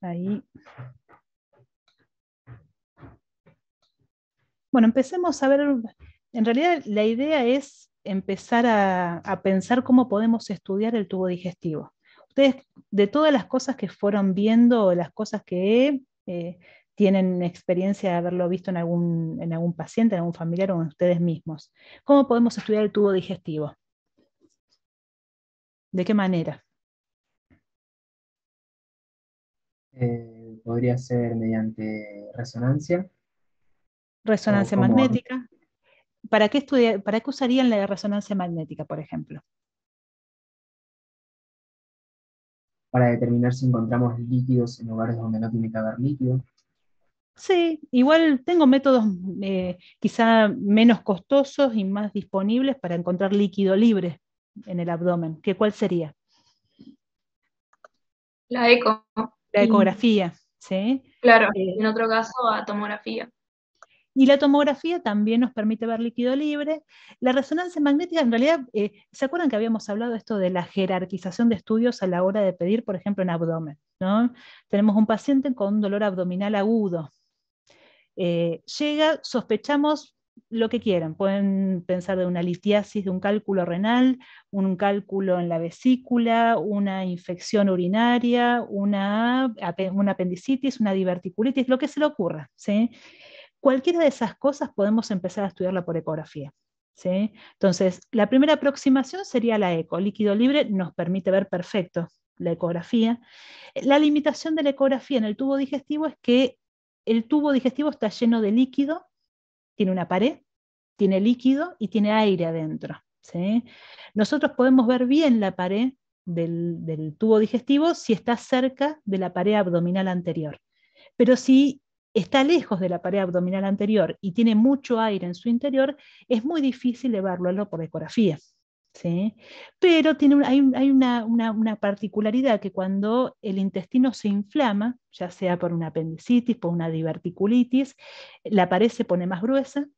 Ahí. Bueno, empecemos a ver, en realidad la idea es empezar a pensar cómo podemos estudiar el tubo digestivo. Ustedes, de todas las cosas que fueron viendo, o las cosas que tienen experiencia de haberlo visto en algún paciente, en algún familiar o en ustedes mismos, ¿cómo podemos estudiar el tubo digestivo? ¿De qué manera? Podría ser mediante resonancia o Resonancia como magnética. ¿Para qué usarían la resonancia magnética, por ejemplo? para determinar si encontramos líquidos en lugares donde no tiene que haber líquido. Sí, igual tengo métodos quizá menos costosos y más disponibles para encontrar líquido libre en el abdomen. ¿Cuál sería? La eco, La y ecografía, ¿sí? claro, Eh, en otro caso a tomografía. y la tomografía también nos permite ver líquido libre. La resonancia magnética, en realidad, ¿se acuerdan que habíamos hablado de esto de la jerarquización de estudios a la hora de pedir, por ejemplo, en abdomen? ¿No? Tenemos un paciente con dolor abdominal agudo. Llega, sospechamos lo que quieran, pueden pensar de una litiasis, de un cálculo renal, un cálculo en la vesícula, una infección urinaria, una apendicitis, una diverticulitis, lo que se le ocurra, ¿sí? Cualquiera de esas cosas podemos empezar a estudiarla por ecografía, ¿sí? Entonces, la primera aproximación sería la eco. Líquido libre nos permite ver perfecto la ecografía. La limitación de la ecografía en el tubo digestivo es que el tubo digestivo está lleno de líquido, tiene una pared, tiene líquido y tiene aire adentro, ¿sí? Nosotros podemos ver bien la pared del tubo digestivo si está cerca de la pared abdominal anterior. Pero si está lejos de la pared abdominal anterior y tiene mucho aire en su interior, es muy difícil evaluarlo por ecografía. ¿Sí? Pero hay una particularidad que cuando el intestino se inflama, ya sea por una apendicitis, por una diverticulitis, la pared se pone más gruesa,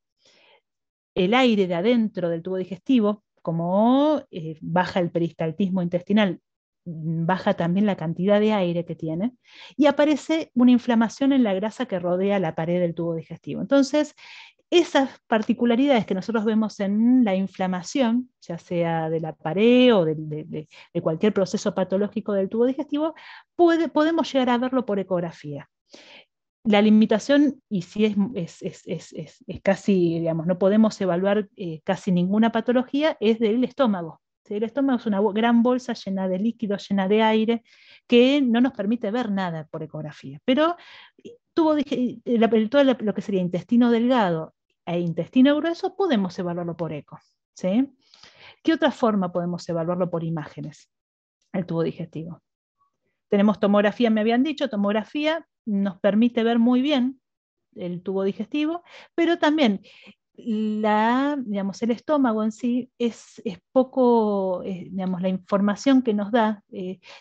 el aire de adentro del tubo digestivo, como baja el peristaltismo intestinal, baja también la cantidad de aire que tiene, y aparece una inflamación en la grasa que rodea la pared del tubo digestivo. Entonces, esas particularidades que nosotros vemos en la inflamación, ya sea de la pared o de cualquier proceso patológico del tubo digestivo, podemos llegar a verlo por ecografía. La limitación, y si es casi, digamos, no podemos evaluar casi ninguna patología, es del estómago. ¿Sí? El estómago es una gran bolsa llena de líquido, llena de aire, que no nos permite ver nada por ecografía. Pero todo lo que sería intestino delgado e intestino grueso podemos evaluarlo por eco. ¿Sí? ¿Qué otra forma podemos evaluarlo por imágenes? El tubo digestivo. Tenemos tomografía, me habían dicho, tomografía nos permite ver muy bien el tubo digestivo, pero también digamos, el estómago en sí es poco, digamos, la información que nos da,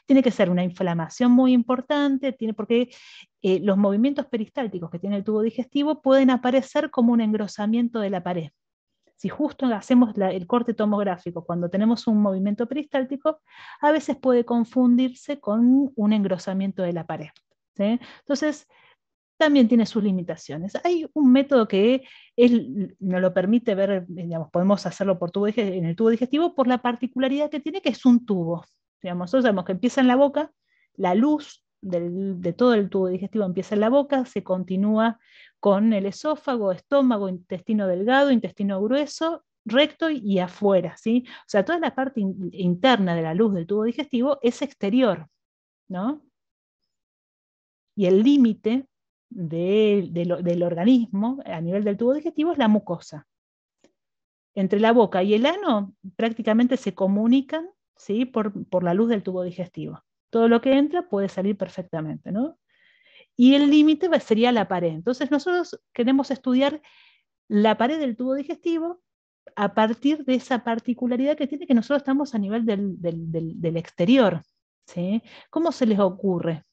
tiene que ser una inflamación muy importante, porque los movimientos peristálticos que tiene el tubo digestivo pueden aparecer como un engrosamiento de la pared. Si justo hacemos el corte tomográfico cuando tenemos un movimiento peristáltico, a veces puede confundirse con un engrosamiento de la pared. ¿Sí? Entonces, también tiene sus limitaciones. Hay un método que nos lo permite ver, digamos, podemos hacerlo en el tubo digestivo por la particularidad que tiene, que es un tubo. Digamos, nosotros sabemos que empieza en la boca, la luz de todo el tubo digestivo empieza en la boca, se continúa con el esófago, estómago, intestino delgado, intestino grueso, recto y afuera, ¿sí? O sea, toda la parte interna de la luz del tubo digestivo es exterior, ¿no? Y el límite del organismo a nivel del tubo digestivo es la mucosa. Entre la boca y el ano prácticamente se comunican, ¿sí? por la luz del tubo digestivo. Todo lo que entra puede salir perfectamente, ¿no? Y el límite sería la pared. Entonces nosotros queremos estudiar la pared del tubo digestivo a partir de esa particularidad que tiene, que nosotros estamos a nivel del exterior. ¿Sí? ¿Cómo se les ocurre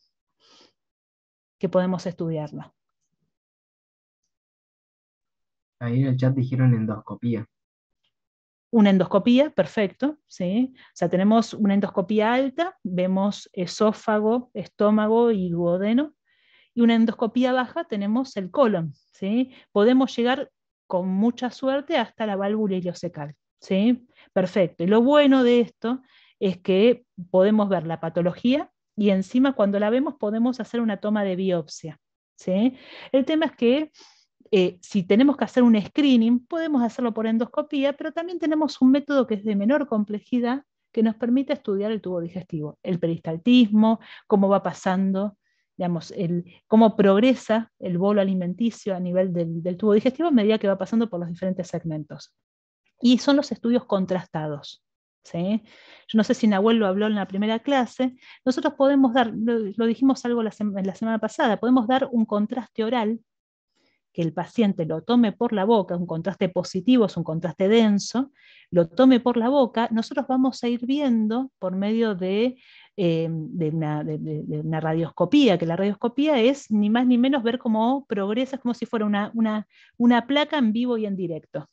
que podemos estudiarla? Ahí en el chat dijeron endoscopía. Una endoscopía, perfecto, ¿sí? O sea, tenemos una endoscopía alta, vemos esófago, estómago y duodeno, y una endoscopía baja tenemos el colon, ¿sí? Podemos llegar con mucha suerte hasta la válvula ileocecal, ¿sí? Perfecto. Y lo bueno de esto es que podemos ver la patología y encima cuando la vemos podemos hacer una toma de biopsia, ¿sí? El tema es que si tenemos que hacer un screening, podemos hacerlo por endoscopía, pero también tenemos un método que es de menor complejidad que nos permite estudiar el tubo digestivo, el peristaltismo, cómo va pasando, digamos, cómo progresa el bolo alimenticio a nivel del tubo digestivo a medida que va pasando por los diferentes segmentos. Y son los estudios contrastados. ¿Sí? Yo no sé si Nahuel lo habló en la primera clase, nosotros podemos dar, lo dijimos algo la semana pasada, podemos dar un contraste oral que el paciente lo tome por la boca, un contraste positivo, es un contraste denso, lo tome por la boca, nosotros vamos a ir viendo por medio de una radioscopía, que la radioscopía es ni más ni menos ver cómo progresa, es como si fuera una placa en vivo y en directo.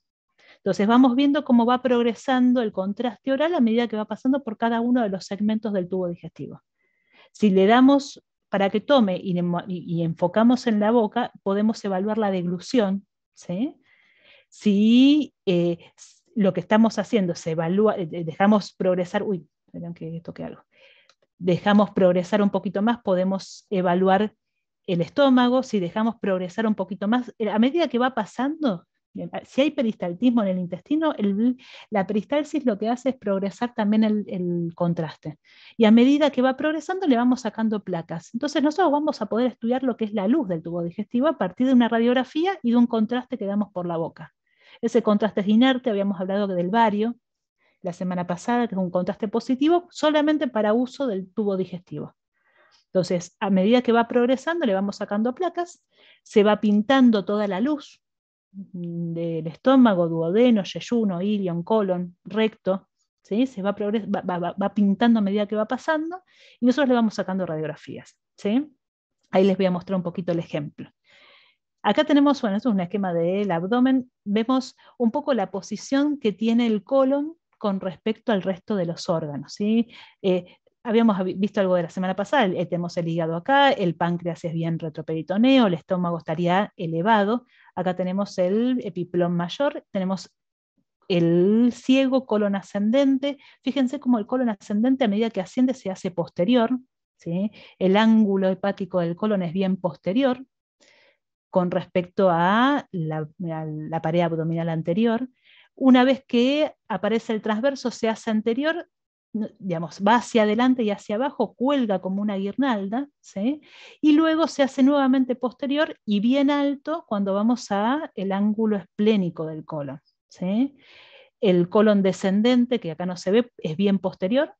Entonces vamos viendo cómo va progresando el contraste oral a medida que va pasando por cada uno de los segmentos del tubo digestivo. Si le damos para que tome y enfocamos en la boca, podemos evaluar la deglución, ¿sí? Si lo que estamos haciendo se evalúa, dejamos progresar, perdón que toque algo, dejamos progresar un poquito más, podemos evaluar el estómago, si dejamos progresar un poquito más, a medida que va pasando, si hay peristaltismo en el intestino, la peristalsis lo que hace es progresar también el contraste. Y a medida que va progresando le vamos sacando placas. Entonces nosotros vamos a poder estudiar lo que es la luz del tubo digestivo a partir de una radiografía y de un contraste que damos por la boca. Ese contraste es inerte, habíamos hablado del bario la semana pasada, que es un contraste positivo solamente para uso del tubo digestivo. Entonces, a medida que va progresando, le vamos sacando placas, se va pintando toda la luz del estómago, duodeno, yeyuno, ilion, colon, recto, ¿sí? Se va pintando a medida que va pasando y nosotros le vamos sacando radiografías, ¿sí? Ahí les voy a mostrar un poquito el ejemplo. Acá tenemos, bueno, esto es un esquema del abdomen, vemos un poco la posición que tiene el colon con respecto al resto de los órganos, ¿sí? Habíamos visto algo de la semana pasada, tenemos el hígado acá, el páncreas es bien retroperitoneo, el estómago estaría elevado, acá tenemos el epiplón mayor, tenemos el ciego colon ascendente, fíjense cómo el colon ascendente a medida que asciende se hace posterior, ¿sí? El ángulo hepático del colon es bien posterior con respecto a la pared abdominal anterior. Una vez que aparece el transverso se hace anterior, digamos, va hacia adelante y hacia abajo, cuelga como una guirnalda, ¿sí? Y luego se hace nuevamente posterior y bien alto cuando vamos a el ángulo esplénico del colon, ¿sí? El colon descendente, que acá no se ve, es bien posterior,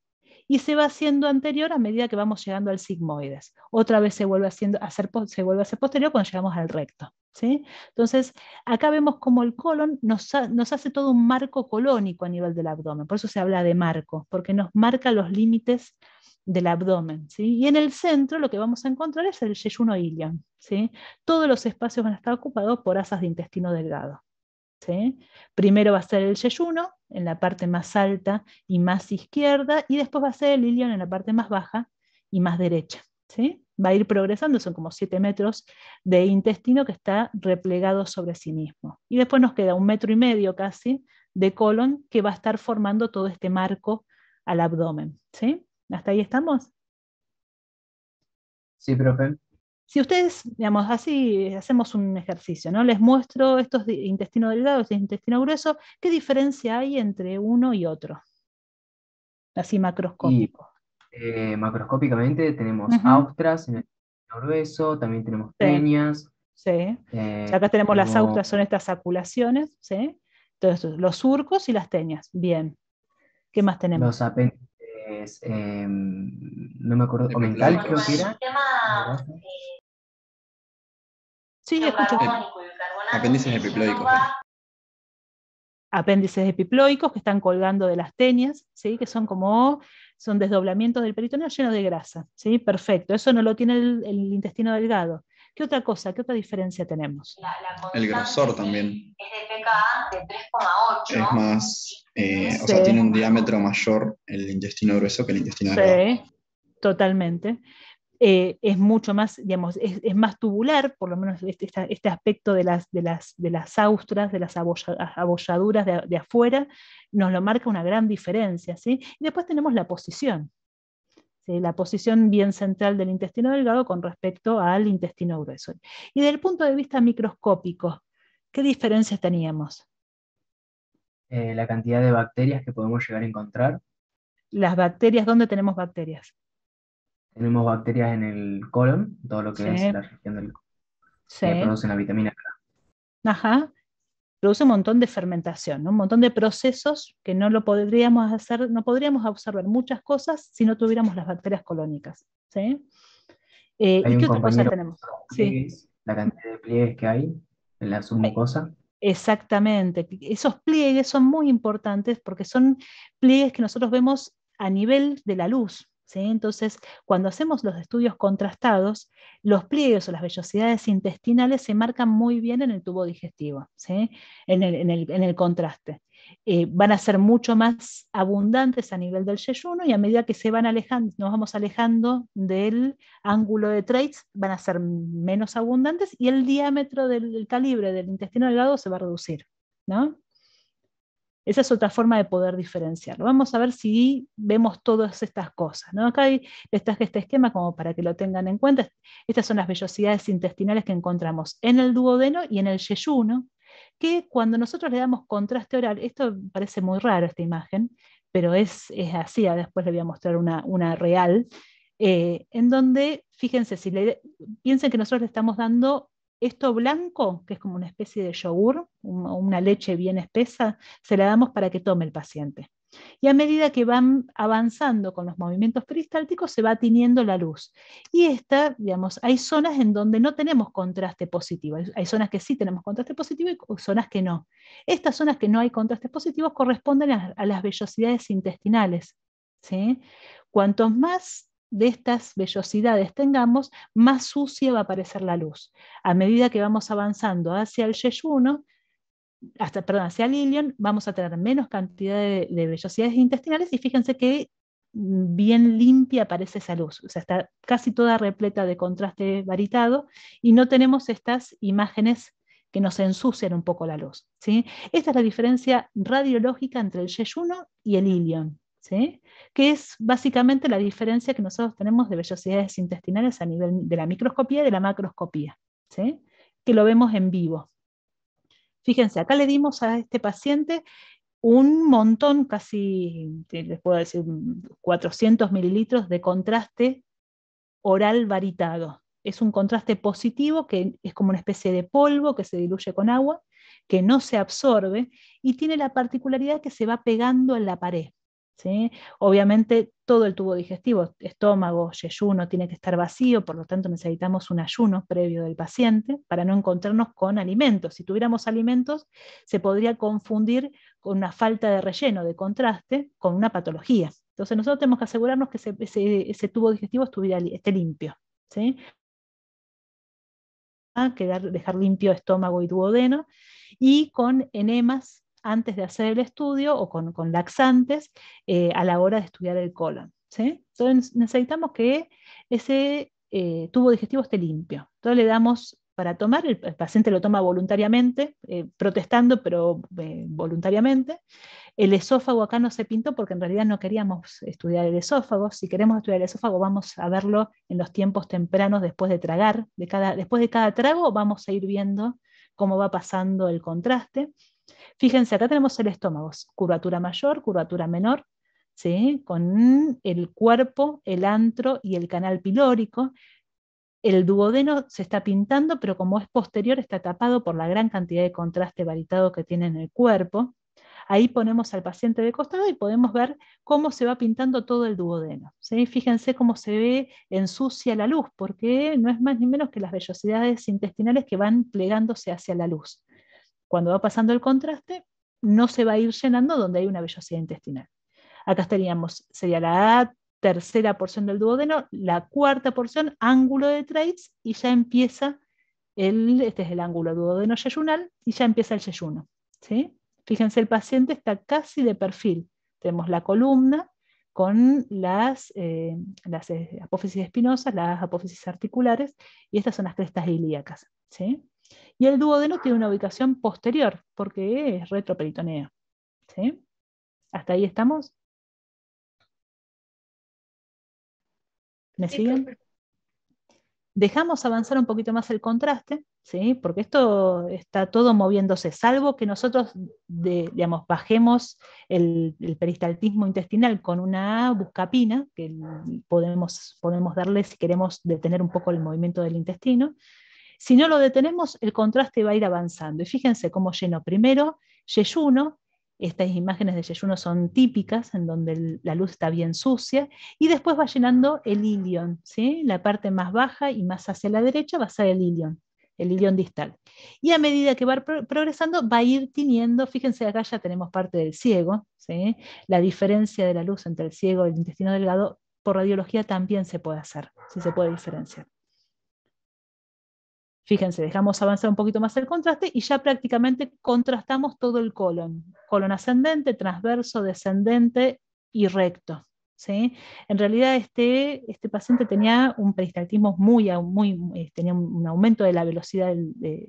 y se va haciendo anterior a medida que vamos llegando al sigmoides. Otra vez se vuelve a hacer posterior cuando llegamos al recto, ¿sí? Entonces, acá vemos como el colon nos hace todo un marco colónico a nivel del abdomen, por eso se habla de marco, porque nos marca los límites del abdomen, ¿sí? Y en el centro lo que vamos a encontrar es el yeyuno ilion, ¿sí? Todos los espacios van a estar ocupados por asas de intestino delgado, ¿sí? Primero va a ser el yeyuno en la parte más alta y más izquierda, y después va a ser el ilion en la parte más baja y más derecha, ¿sí? Va a ir progresando, son como 7 metros de intestino que está replegado sobre sí mismo. Y después nos queda 1,5 metros casi de colon que va a estar formando todo este marco al abdomen, ¿sí? ¿Hasta ahí estamos? Sí, profe. Si ustedes, digamos, así hacemos un ejercicio, ¿no? Les muestro estos de intestino delgado, este intestino grueso, ¿qué diferencia hay entre uno y otro? Así Y macroscópico. macroscópicamente tenemos Ujú, austras en el intestino grueso, también tenemos sí, tenias, sí. Ya acá tenemos las tenemos austras, son estas aculaciones, ¿sí? Entonces, los surcos y las teñas. Bien. ¿Qué más los tenemos? apéndices, no me acuerdo, omental creo que era. Sí, escucho. Apéndices epiploicos. Apéndices epiploicos que están colgando de las teñas, ¿sí? Que son desdoblamientos del peritoneo llenos de grasa, ¿sí? Perfecto, eso no lo tiene el intestino delgado. ¿Qué otra cosa, qué otra diferencia tenemos? El grosor también. Es de pKa de 3,8. Es más, o Sí. sea, tiene un diámetro mayor el intestino grueso que el intestino delgado. Sí, totalmente. Es mucho más, digamos, es más tubular, por lo menos este aspecto de las austras, de las abolladuras de afuera, nos lo marca una gran diferencia, ¿sí? Y después tenemos la posición, ¿sí? La posición bien central del intestino delgado con respecto al intestino grueso. Y desde el punto de vista microscópico, ¿qué diferencias teníamos? La cantidad de bacterias que podemos llegar a encontrar. Las bacterias, ¿dónde tenemos bacterias? Tenemos bacterias en el colon, todo lo que Sí. es la región del colon, Sí. que producen la vitamina K. Ajá. Produce un montón de fermentación, ¿no? Un montón de procesos que no lo podríamos hacer, no podríamos observar muchas cosas si no tuviéramos las bacterias colónicas, ¿sí? Hay ¿Y un qué otra cosa compañero, tenemos? Sí. pliegues, la cantidad de pliegues que hay en la submucosa. Exactamente. Esos pliegues son muy importantes porque son pliegues que nosotros vemos a nivel de la luz, ¿sí? Entonces, cuando hacemos los estudios contrastados, los pliegues o las vellosidades intestinales se marcan muy bien en el tubo digestivo, ¿sí? En el contraste. Van a ser mucho más abundantes a nivel del yeyuno y a medida que se van alejando, nos vamos alejando del ángulo de Treitz, van a ser menos abundantes y el diámetro del calibre del intestino delgado se va a reducir, ¿no? Esa es otra forma de poder diferenciarlo. Vamos a ver si vemos todas estas cosas, ¿no? Acá les traje este esquema como para que lo tengan en cuenta. Estas son las vellosidades intestinales que encontramos en el duodeno y en el yeyuno, que cuando nosotros le damos contraste oral, esto parece muy raro esta imagen, pero es así, después les voy a mostrar una real, en donde, fíjense, piensen que nosotros le estamos dando esto blanco, que es como una especie de yogur, una leche bien espesa, se la damos para que tome el paciente. Y a medida que van avanzando con los movimientos peristálticos, se va tiñendo la luz. Y digamos, hay zonas en donde no tenemos contraste positivo. Hay zonas que sí tenemos contraste positivo y zonas que no. Estas zonas que no hay contrastes positivos corresponden a las vellosidades intestinales, ¿sí? Cuantos más de estas vellosidades tengamos, más sucia va a aparecer la luz. A medida que vamos avanzando hacia el yeyuno, hacia el ilion, vamos a tener menos cantidad de vellosidades intestinales y fíjense que bien limpia aparece esa luz, o sea, está casi toda repleta de contraste varitado y no tenemos estas imágenes que nos ensucian un poco la luz, ¿sí? Esta es la diferencia radiológica entre el yeyuno y el ilion, ¿sí? Que es básicamente la diferencia que nosotros tenemos de vellosidades intestinales a nivel de la microscopía y de la macroscopía, ¿sí? Que lo vemos en vivo. Fíjense, acá le dimos a este paciente un montón, casi, les puedo decir, 400 mililitros de contraste oral varitado. Es un contraste positivo que es como una especie de polvo que se diluye con agua, que no se absorbe y tiene la particularidad que se va pegando en la pared, ¿sí? Obviamente todo el tubo digestivo, estómago, yeyuno, tiene que estar vacío, por lo tanto necesitamos un ayuno previo del paciente para no encontrarnos con alimentos. Si tuviéramos alimentos, se podría confundir con una falta de relleno, de contraste, con una patología. Entonces nosotros tenemos que asegurarnos que ese tubo digestivo esté limpio, ¿sí? Dejar limpio estómago y duodeno, y con enemas antes de hacer el estudio o con laxantes a la hora de estudiar el colon, ¿sí? Entonces necesitamos que ese tubo digestivo esté limpio. Entonces le damos para tomar, el paciente lo toma voluntariamente, protestando, pero voluntariamente. El esófago acá no se pintó porque en realidad no queríamos estudiar el esófago. Si queremos estudiar el esófago, vamos a verlo en los tiempos tempranos después de tragar. Después de cada trago vamos a ir viendo cómo va pasando el contraste. Fíjense, acá tenemos el estómago, curvatura mayor, curvatura menor, ¿sí? Con el cuerpo, el antro y el canal pilórico. El duodeno se está pintando, pero como es posterior, está tapado por la gran cantidad de contraste varitado que tiene en el cuerpo. Ahí ponemos al paciente de costado y podemos ver cómo se va pintando todo el duodeno, ¿sí? Fíjense cómo se ve ensucia la luz, porque no es más ni menos que las vellosidades intestinales que van plegándose hacia la luz. Cuando va pasando el contraste, no se va a ir llenando donde hay una vellosidad intestinal. Acá sería la tercera porción del duodeno, la cuarta porción, ángulo de Treitz, y ya empieza este es el ángulo duodeno-yeyunal y ya empieza el yeyuno, ¿sí? Fíjense, el paciente está casi de perfil. Tenemos la columna con las apófisis espinosas, las apófisis articulares, y estas son las crestas ilíacas, ¿sí? Y el duodeno tiene una ubicación posterior, porque es retroperitoneo, ¿sí? ¿Hasta ahí estamos? ¿Me Sí, siguen? profe. Dejamos avanzar un poquito más el contraste, ¿sí? Porque esto está todo moviéndose, salvo que nosotros digamos, bajemos el peristaltismo intestinal con una buscapina, que podemos darle si queremos detener un poco el movimiento del intestino. Si no lo detenemos, el contraste va a ir avanzando. Y fíjense cómo lleno primero yeyuno. Estas imágenes de yeyuno son típicas, en donde la luz está bien sucia, y después va llenando el ilion, ¿sí? La parte más baja y más hacia la derecha va a ser el ilion distal. Y a medida que va progresando, va a ir tiniendo, fíjense acá ya tenemos parte del ciego, ¿sí? La diferencia de la luz entre el ciego y el intestino delgado, por radiología también se puede hacer, sí se puede diferenciar. Fíjense, dejamos avanzar un poquito más el contraste y ya prácticamente contrastamos todo el colon. Colon ascendente, transverso, descendente y recto, ¿sí? En realidad este paciente tenía un peristaltismo tenía un aumento de la velocidad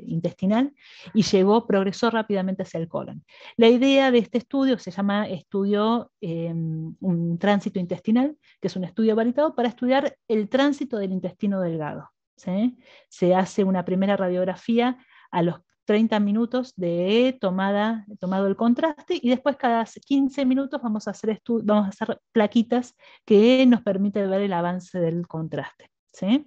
intestinal y progresó rápidamente hacia el colon. La idea de este estudio se llama estudio un tránsito intestinal, que es un estudio varitado para estudiar el tránsito del intestino delgado, ¿sí? Se hace una primera radiografía a los 30 minutos de tomado el contraste, y después cada 15 minutos vamos a hacer plaquitas que nos permiten ver el avance del contraste, ¿sí?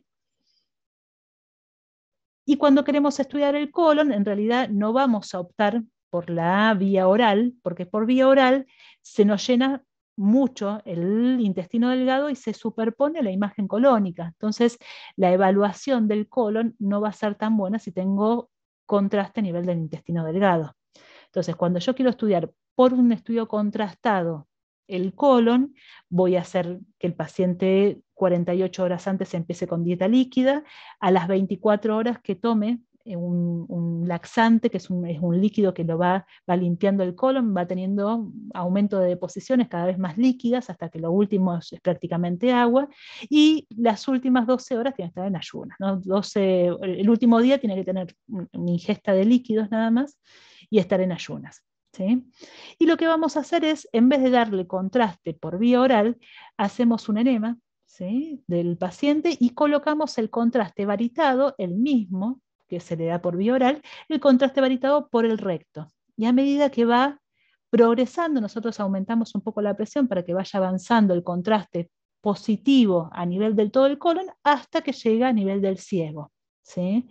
Y cuando queremos estudiar el colon, en realidad no vamos a optar por la vía oral, porque por vía oral se nos llena mucho el intestino delgado y se superpone a la imagen colónica. Entonces, la evaluación del colon no va a ser tan buena si tengo contraste a nivel del intestino delgado. Entonces, cuando yo quiero estudiar por un estudio contrastado el colon, voy a hacer que el paciente 48 horas antes empiece con dieta líquida, a las 24 horas que tome un laxante, que es un líquido que lo va limpiando el colon, va teniendo aumento de deposiciones cada vez más líquidas, hasta que lo último es prácticamente agua, y las últimas 12 horas tiene que estar en ayunas, ¿no? El último día tiene que tener una ingesta de líquidos nada más, y estar en ayunas, ¿sí? Y lo que vamos a hacer es, en vez de darle contraste por vía oral, hacemos un enema, ¿sí?, del paciente, y colocamos el contraste varitado, el mismo que se le da por vía oral, el contraste varitado por el recto. Y a medida que va progresando, nosotros aumentamos un poco la presión para que vaya avanzando el contraste positivo a nivel del todo el colon hasta que llega a nivel del ciego, ¿sí?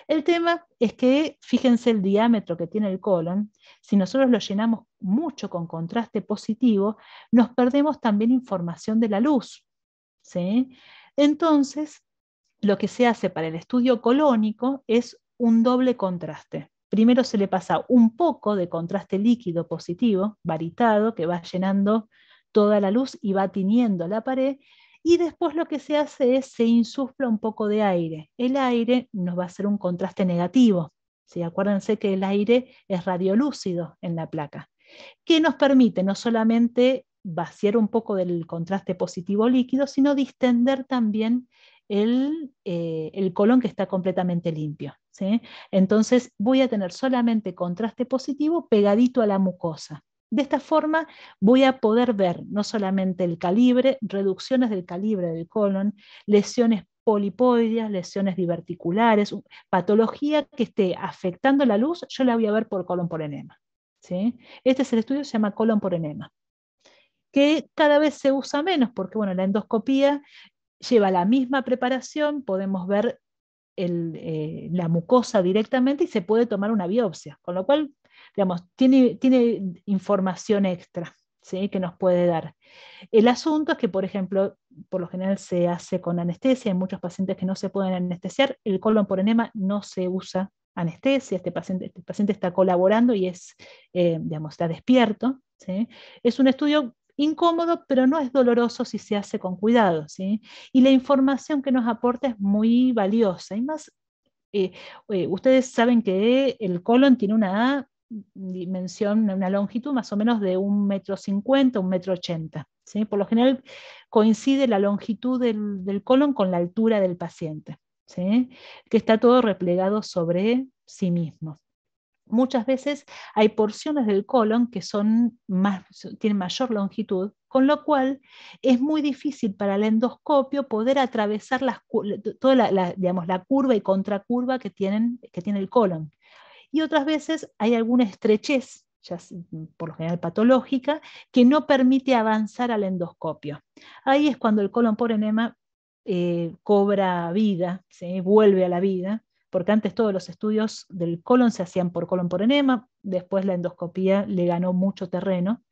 El tema es que, fíjense el diámetro que tiene el colon, si nosotros lo llenamos mucho con contraste positivo, nos perdemos también información de la luz, ¿sí? Entonces, lo que se hace para el estudio colónico es un doble contraste. Primero se le pasa un poco de contraste líquido positivo, varitado, que va llenando toda la luz y va tiñendo la pared, y después lo que se hace es se insufla un poco de aire. El aire nos va a hacer un contraste negativo, ¿sí? Acuérdense que el aire es radiolúcido en la placa, que nos permite no solamente vaciar un poco del contraste positivo líquido, sino distender también el colon, que está completamente limpio, ¿sí? Entonces voy a tener solamente contraste positivo pegadito a la mucosa. De esta forma voy a poder ver no solamente el calibre, reducciones del calibre del colon, lesiones polipoideas, lesiones diverticulares, patología que esté afectando la luz, yo la voy a ver por colon por enema, ¿sí? Este es el estudio, se llama colon por enema, que cada vez se usa menos porque, bueno, la endoscopía lleva la misma preparación, podemos ver la mucosa directamente y se puede tomar una biopsia, con lo cual, digamos, tiene información extra, ¿sí?, que nos puede dar. El asunto es que, por ejemplo, por lo general se hace con anestesia, hay muchos pacientes que no se pueden anestesiar, el colon por enema no se usa anestesia, este paciente está colaborando y digamos, está despierto, ¿sí? Es un estudio incómodo, pero no es doloroso si se hace con cuidado, ¿sí? Y la información que nos aporta es muy valiosa, y más Ustedes saben que el colon tiene una dimensión, una longitud más o menos de 1,50 m, 1,80 m. ¿Sí? Por lo general coincide la longitud del colon con la altura del paciente, ¿sí? Que está todo replegado sobre sí mismo. Muchas veces hay porciones del colon que tienen mayor longitud, con lo cual es muy difícil para el endoscopio poder atravesar toda digamos, la curva y contracurva que tiene el colon. Y otras veces hay alguna estrechez, por lo general patológica, que no permite avanzar al endoscopio. Ahí es cuando el colon por enema cobra vida, ¿sí? Vuelve a la vida, porque antes todos los estudios del colon se hacían por colon por enema, después la endoscopía le ganó mucho terreno,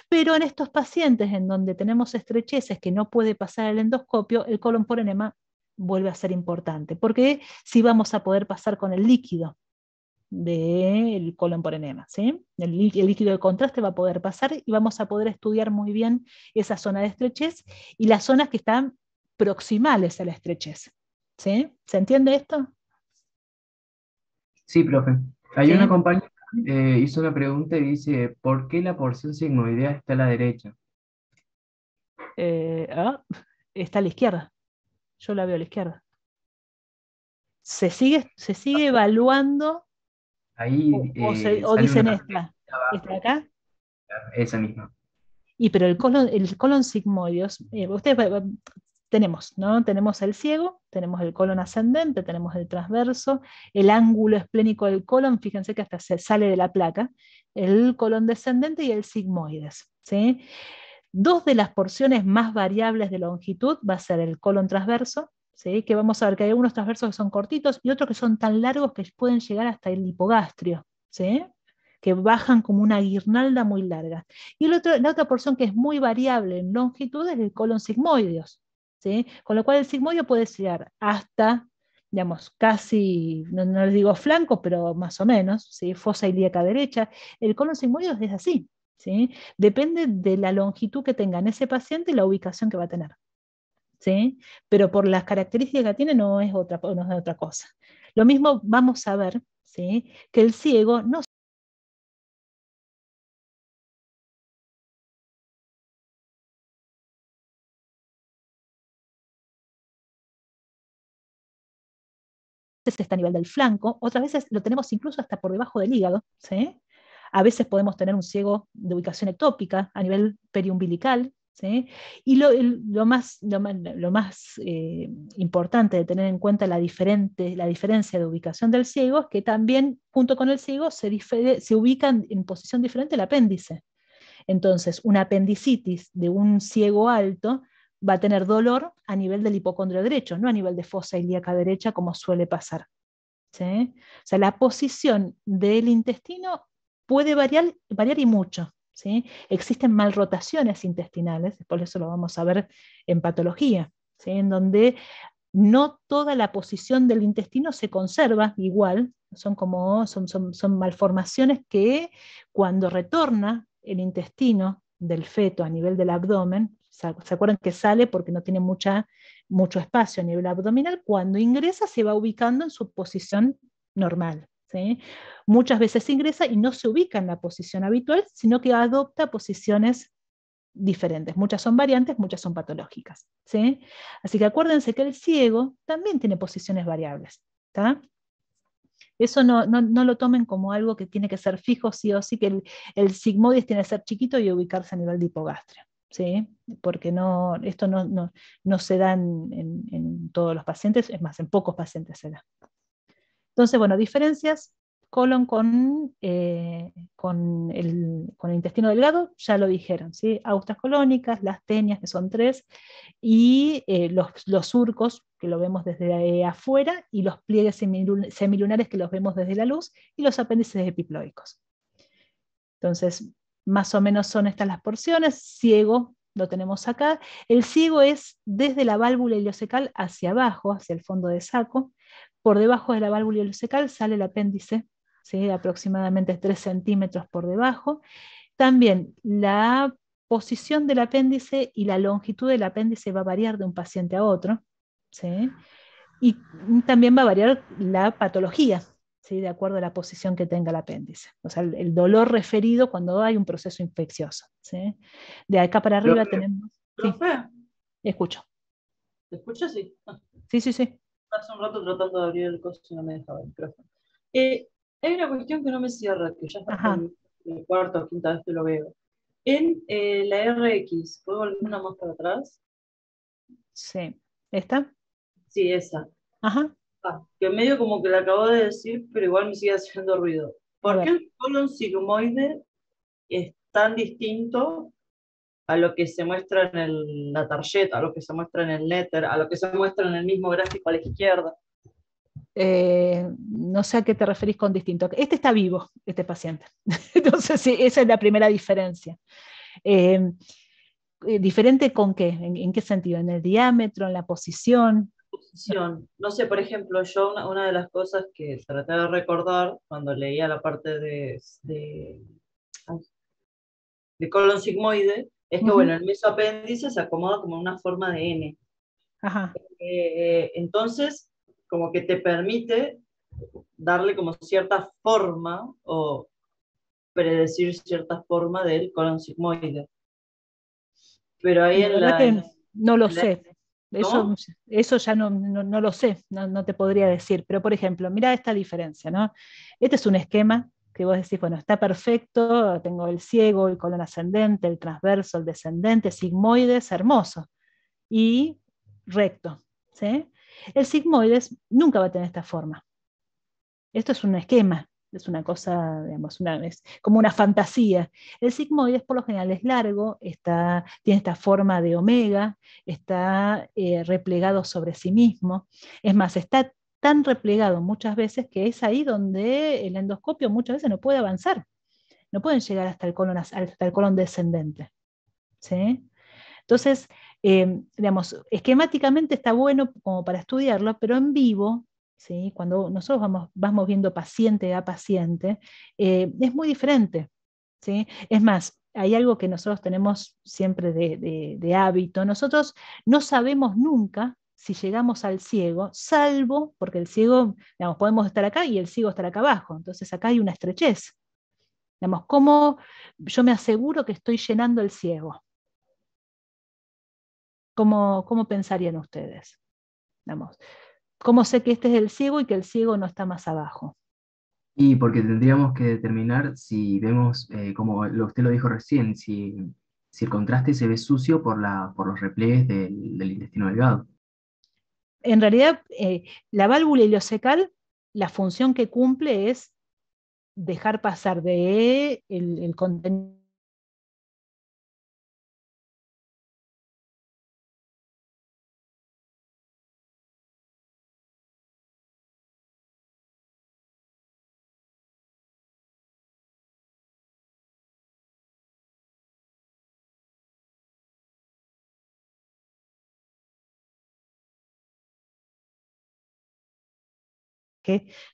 pero en estos pacientes en donde tenemos estrecheces que no puede pasar el endoscopio, el colon por enema vuelve a ser importante, porque sí vamos a poder pasar con el líquido del colon por enema, ¿sí? El líquido de contraste va a poder pasar y vamos a poder estudiar muy bien esa zona de estrechez y las zonas que están proximales a la estrechez, ¿sí? ¿Se entiende esto? Sí, profe. Hay una ¿Sí? compañera hizo una pregunta y dice, ¿por qué la porción sigmoidea está a la derecha? Está a la izquierda. Yo la veo a la izquierda. Se sigue evaluando Ahí o sale dicen una esta de acá. esa misma. Pero el colon sigmoideus, tenemos, ¿no? Tenemos el ciego, tenemos el colon ascendente, tenemos el transverso, el ángulo esplénico del colon, fíjense que hasta se sale de la placa, el colon descendente y el sigmoides, ¿sí? Dos de las porciones más variables de longitud va a ser el colon transverso, ¿sí? Que vamos a ver que hay algunos transversos que son cortitos y otros que son tan largos que pueden llegar hasta el hipogastrio, ¿sí? Que bajan como una guirnalda muy larga. Y la otra porción que es muy variable en longitud es el colon sigmoideus, ¿sí? Con lo cual el sigmoideo puede llegar hasta, digamos, casi, no les digo flanco, pero más o menos, ¿sí? Fosa ilíaca derecha. El colon sigmoideus es así, ¿sí? Depende de la longitud que tenga en ese paciente y la ubicación que va a tener, ¿sí? Pero por las características que tiene no es otra cosa. Lo mismo vamos a ver, ¿sí? Que el ciego no está a nivel del flanco, otras veces lo tenemos incluso hasta por debajo del hígado, ¿sí? A veces podemos tener un ciego de ubicación ectópica a nivel periumbilical, ¿sí? Y lo más importante de tener en cuenta la diferencia de ubicación del ciego es que también junto con el ciego se ubican en posición diferente el apéndice. Entonces, una apendicitis de un ciego alto va a tener dolor a nivel del hipocondrio derecho, no a nivel de fosa ilíaca derecha como suele pasar, ¿sí? O sea, la posición del intestino puede variar y mucho, ¿sí? Existen malrotaciones intestinales, por eso lo vamos a ver en patología, ¿sí? En donde no toda la posición del intestino se conserva igual, son malformaciones que cuando retorna el intestino del feto a nivel del abdomen, ¿se acuerdan que sale porque no tiene mucho espacio a nivel abdominal? Cuando ingresa se va ubicando en su posición normal, ¿sí? Muchas veces ingresa y no se ubica en la posición habitual, sino que adopta posiciones diferentes. Muchas son variantes, muchas son patológicas, ¿sí? Así que acuérdense que el ciego también tiene posiciones variables, ¿tá? Eso no lo tomen como algo que tiene que ser fijo sí o sí, que el sigmoides tiene que ser chiquito y ubicarse a nivel de hipogastrio, ¿sí? Porque esto no se da en todos los pacientes, es más, en pocos pacientes se da. Entonces, bueno, diferencias, colon con el intestino delgado, ya lo dijeron, ¿sí? Austas colónicas, las tenias, que son 3, y los surcos, que lo vemos desde afuera, y los pliegues semilunares, que los vemos desde la luz, y los apéndices epiploicos. Entonces, más o menos son estas las porciones. Ciego, lo tenemos acá. El ciego es desde la válvula ileocecal hacia abajo, hacia el fondo de saco. Por debajo de la válvula ileocecal sale el apéndice, ¿sí? Aproximadamente 3 centímetros por debajo. También la posición del apéndice y la longitud del apéndice va a variar de un paciente a otro, ¿sí? Y también va a variar la patología, ¿sí? De acuerdo a la posición que tenga el apéndice. O sea, el dolor referido cuando hay un proceso infeccioso, ¿sí? De acá para arriba Profe, tenemos... Sí, profe, escucho. ¿te escuchas? Sí. Sí, sí, sí. Hace un rato tratando de abrir el coso y no me dejaba el micrófono. Hay una cuestión que no me cierra, que ya está Ajá, la cuarta o quinta vez que lo veo. En la RX, ¿puedo volver una más para atrás? sí. ¿Esta? Sí, esa. Ajá. Que medio como que la acabo de decir, pero igual me sigue haciendo ruido. A ¿Por qué ver. el colon sigmoide es tan distinto a lo que se muestra en la tarjeta, a lo que se muestra en el letter, a lo que se muestra en el mismo gráfico a la izquierda? No sé a qué te referís con distinto. Este está vivo, este paciente. Entonces, sí, esa es la primera diferencia. Eh, ¿Diferente con qué? ¿En qué sentido? ¿En el diámetro? ¿En la posición? Posición. No sé, por ejemplo, yo una de las cosas que traté de recordar cuando leía la parte ay, de colon sigmoide es que, bueno, Ujú. el mesoapéndice se acomoda como una forma de N. Ajá. Entonces, como que te permite darle como cierta forma o predecir cierta forma del colon sigmoide. Pero ahí La verdad que no lo en la- sé. Eso, ¿cómo? eso ya no lo sé, no te podría decir. Pero, por ejemplo, mira esta diferencia, ¿no? Este es un esquema que vos decís, bueno, está perfecto, tengo el ciego, el colon ascendente, el transverso, el descendente, sigmoides, hermoso. Y recto, ¿sí? El sigmoides nunca va a tener esta forma. Esto es un esquema, es una cosa, digamos, es como una fantasía. El sigmoides por lo general es largo, tiene esta forma de omega, está replegado sobre sí mismo. Es más, está tan replegado muchas veces que es ahí donde el endoscopio muchas veces no puede avanzar. No pueden llegar hasta el colon descendente. ¿Sí? Entonces, digamos, esquemáticamente está bueno como para estudiarlo, pero en vivo, ¿sí? Cuando nosotros vamos viendo paciente a paciente, es muy diferente. ¿Sí? Es más, hay algo que nosotros tenemos siempre de hábito. Nosotros no sabemos nunca si llegamos al ciego, salvo porque el ciego, digamos, podemos estar acá y el ciego estar acá abajo. Entonces acá hay una estrechez. Digamos, ¿cómo yo me aseguro que estoy llenando el ciego? ¿Cómo pensarían ustedes? Digamos, ¿cómo sé que este es el ciego y que el ciego no está más abajo? Y porque tendríamos que determinar si vemos, como usted lo dijo recién, si el contraste se ve sucio por los repliegues del intestino delgado. En realidad, la válvula ileocecal, la función que cumple es dejar pasar el contenido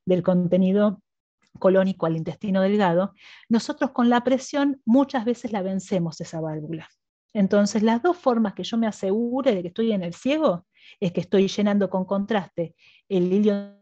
del contenido colónico al intestino delgado. Nosotros con la presión muchas veces la vencemos esa válvula. Entonces, las dos formas que yo me asegure de que estoy en el ciego es que estoy llenando con contraste el ilio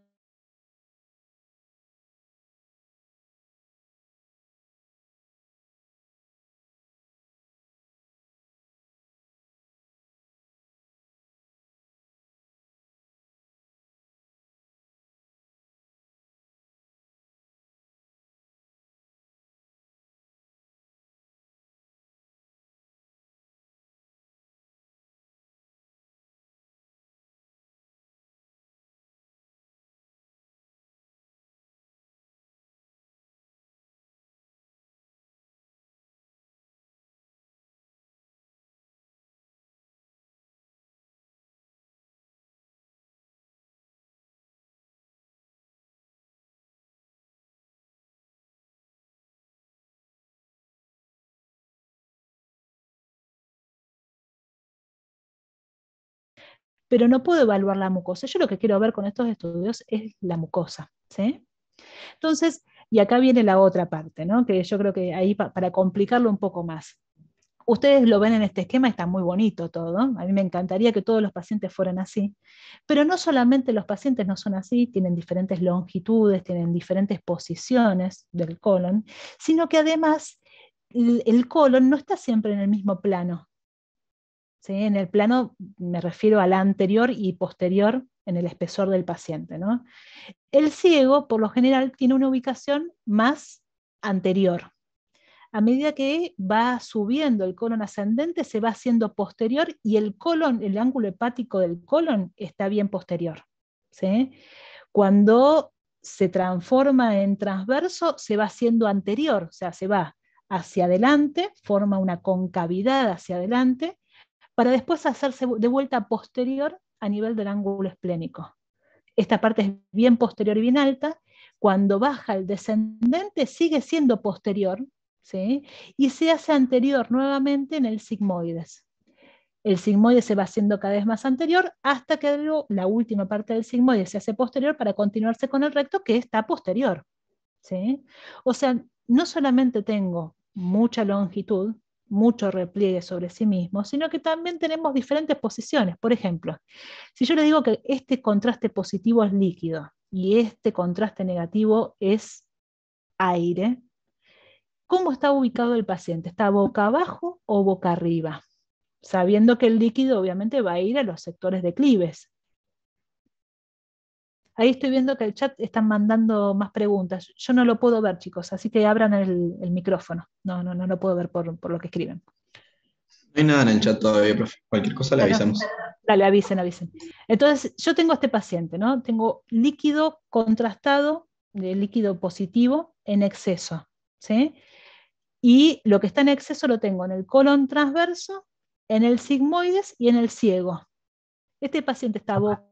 pero no puedo evaluar la mucosa. Yo lo que quiero ver con estos estudios es la mucosa, ¿sí? Entonces, y acá viene la otra parte, ¿no? Que yo creo que ahí para complicarlo un poco más. Ustedes lo ven en este esquema, está muy bonito todo. A mí me encantaría que todos los pacientes fueran así. Pero no solamente los pacientes no son así, tienen diferentes longitudes, tienen diferentes posiciones del colon, sino que además el colon no está siempre en el mismo plano. ¿Sí? En el plano me refiero al anterior y posterior en el espesor del paciente, ¿no? El ciego, por lo general, tiene una ubicación más anterior. A medida que va subiendo el colon ascendente, se va haciendo posterior y el colon, el ángulo hepático del colon está bien posterior. ¿Sí? Cuando se transforma en transverso, se va haciendo anterior, o sea, se va hacia adelante, forma una concavidad hacia adelante, para después hacerse de vuelta posterior a nivel del ángulo esplénico. Esta parte es bien posterior y bien alta. Cuando baja el descendente, sigue siendo posterior, ¿sí? Y se hace anterior nuevamente en el sigmoides. El sigmoide se va haciendo cada vez más anterior hasta que la última parte del sigmoide se hace posterior para continuarse con el recto que está posterior, ¿sí? O sea, no solamente tengo mucha longitud, mucho repliegue sobre sí mismo, sino que también tenemos diferentes posiciones. Por ejemplo, si yo le digo que este contraste positivo es líquido y este contraste negativo es aire, ¿cómo está ubicado el paciente? ¿Está boca abajo o boca arriba? Sabiendo que el líquido obviamente va a ir a los sectores declives. Ahí estoy viendo que el chat están mandando más preguntas. Yo no lo puedo ver, chicos, así que abran el micrófono. No lo puedo ver por lo que escriben. No hay nada en el chat todavía, profe. Cualquier cosa le avisamos. Dale, avisen. Entonces, yo tengo este paciente, ¿no? Tengo líquido contrastado, de líquido positivo en exceso, ¿sí? Y lo que está en exceso lo tengo en el colon transverso, en el sigmoides y en el ciego. ¿Este paciente está boca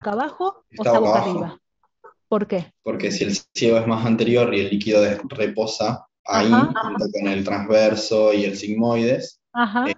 abajo o está boca arriba? ¿Por qué? Porque si el ciego es más anterior y el líquido reposa ahí, junto con el transverso y el sigmoides,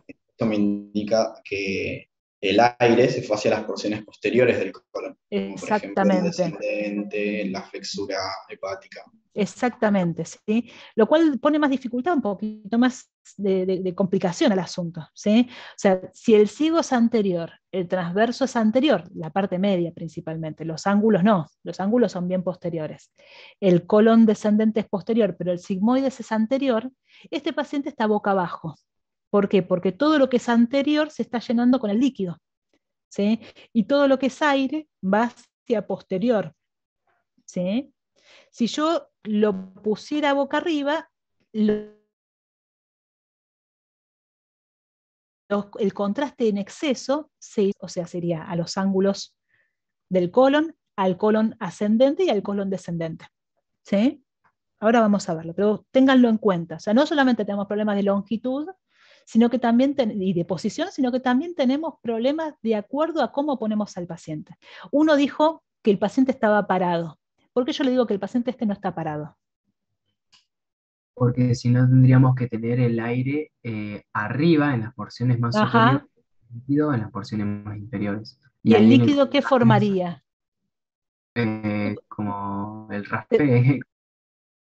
esto me indica que el aire se fue hacia las porciones posteriores del colon, como por ejemplo el descendente, la flexura hepática. Exactamente, ¿sí? Lo cual pone más dificultad, un poquito más de complicación al asunto, ¿sí? O sea, si el ciego es anterior, el transverso es anterior, la parte media principalmente, los ángulos no, los ángulos son bien posteriores. El colon descendente es posterior, pero el sigmoides es anterior, este paciente está boca abajo. ¿Por qué? Porque todo lo que es anterior se está llenando con el líquido, ¿sí? Y todo lo que es aire va hacia posterior, ¿sí? Si yo lo pusiera boca arriba, el contraste en exceso, o sea, sería a los ángulos del colon, al colon ascendente y al colon descendente. ¿Sí? Ahora vamos a verlo, pero ténganlo en cuenta. O sea, no solamente tenemos problemas de longitud, sino que también y de posición, sino que también tenemos problemas de acuerdo a cómo ponemos al paciente. Uno dijo que el paciente estaba parado. ¿Por qué yo le digo que el paciente no está parado? Porque si no tendríamos que tener el aire arriba en las porciones más superiores, líquido en las porciones más inferiores. ¿Y el líquido qué formaría? Como el raspé.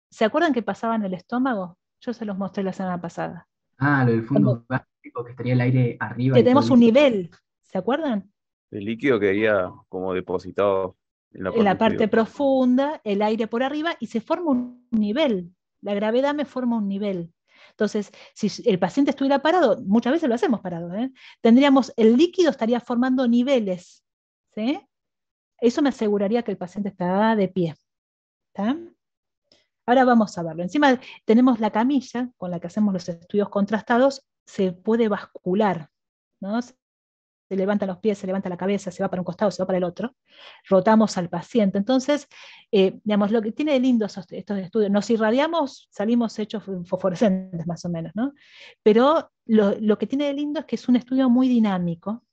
¿Se acuerdan que pasaba en el estómago? Yo se los mostré la semana pasada. Lo del fondo gástrico, que estaría el aire arriba. Que tenemos un nivel, ¿se acuerdan? El líquido quedaría como depositado en la parte profunda, el aire por arriba, y se forma un nivel. La gravedad me forma un nivel. Entonces, si el paciente estuviera parado, muchas veces lo hacemos parado, tendríamos, el líquido estaría formando niveles, ¿sí? Eso me aseguraría que el paciente está de pie. ¿Está? Ahora vamos a verlo. Encima tenemos la camilla con la que hacemos los estudios contrastados, se puede bascular, ¿no? Se levantan los pies, se levanta la cabeza, se va para un costado, se va para el otro, rotamos al paciente. Entonces, digamos, lo que tiene de lindo estos estudios, nos irradiamos, salimos hechos fosforescentes más o menos, ¿no? Pero lo que tiene de lindo es que es un estudio muy dinámico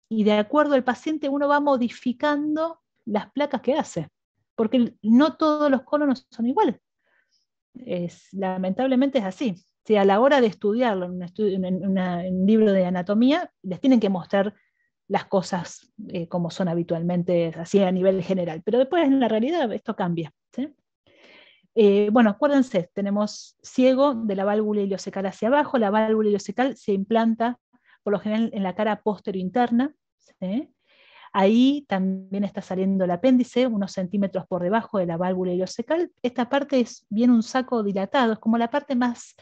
y de acuerdo al paciente uno va modificando las placas que hace, porque no todos los colonos son iguales. Lamentablemente es así. Si a la hora de estudiarlo en un libro de anatomía, les tienen que mostrar las cosas como son habitualmente, así a nivel general. Pero después en la realidad esto cambia, ¿sí? Bueno, acuérdense, tenemos ciego de la válvula ileocecal hacia abajo, la válvula ileocecal se implanta por lo general en la cara posterior-interna, ¿sí? Ahí también está saliendo el apéndice, unos centímetros por debajo de la válvula ileocecal. Esta parte es bien un saco dilatado, es como la parte más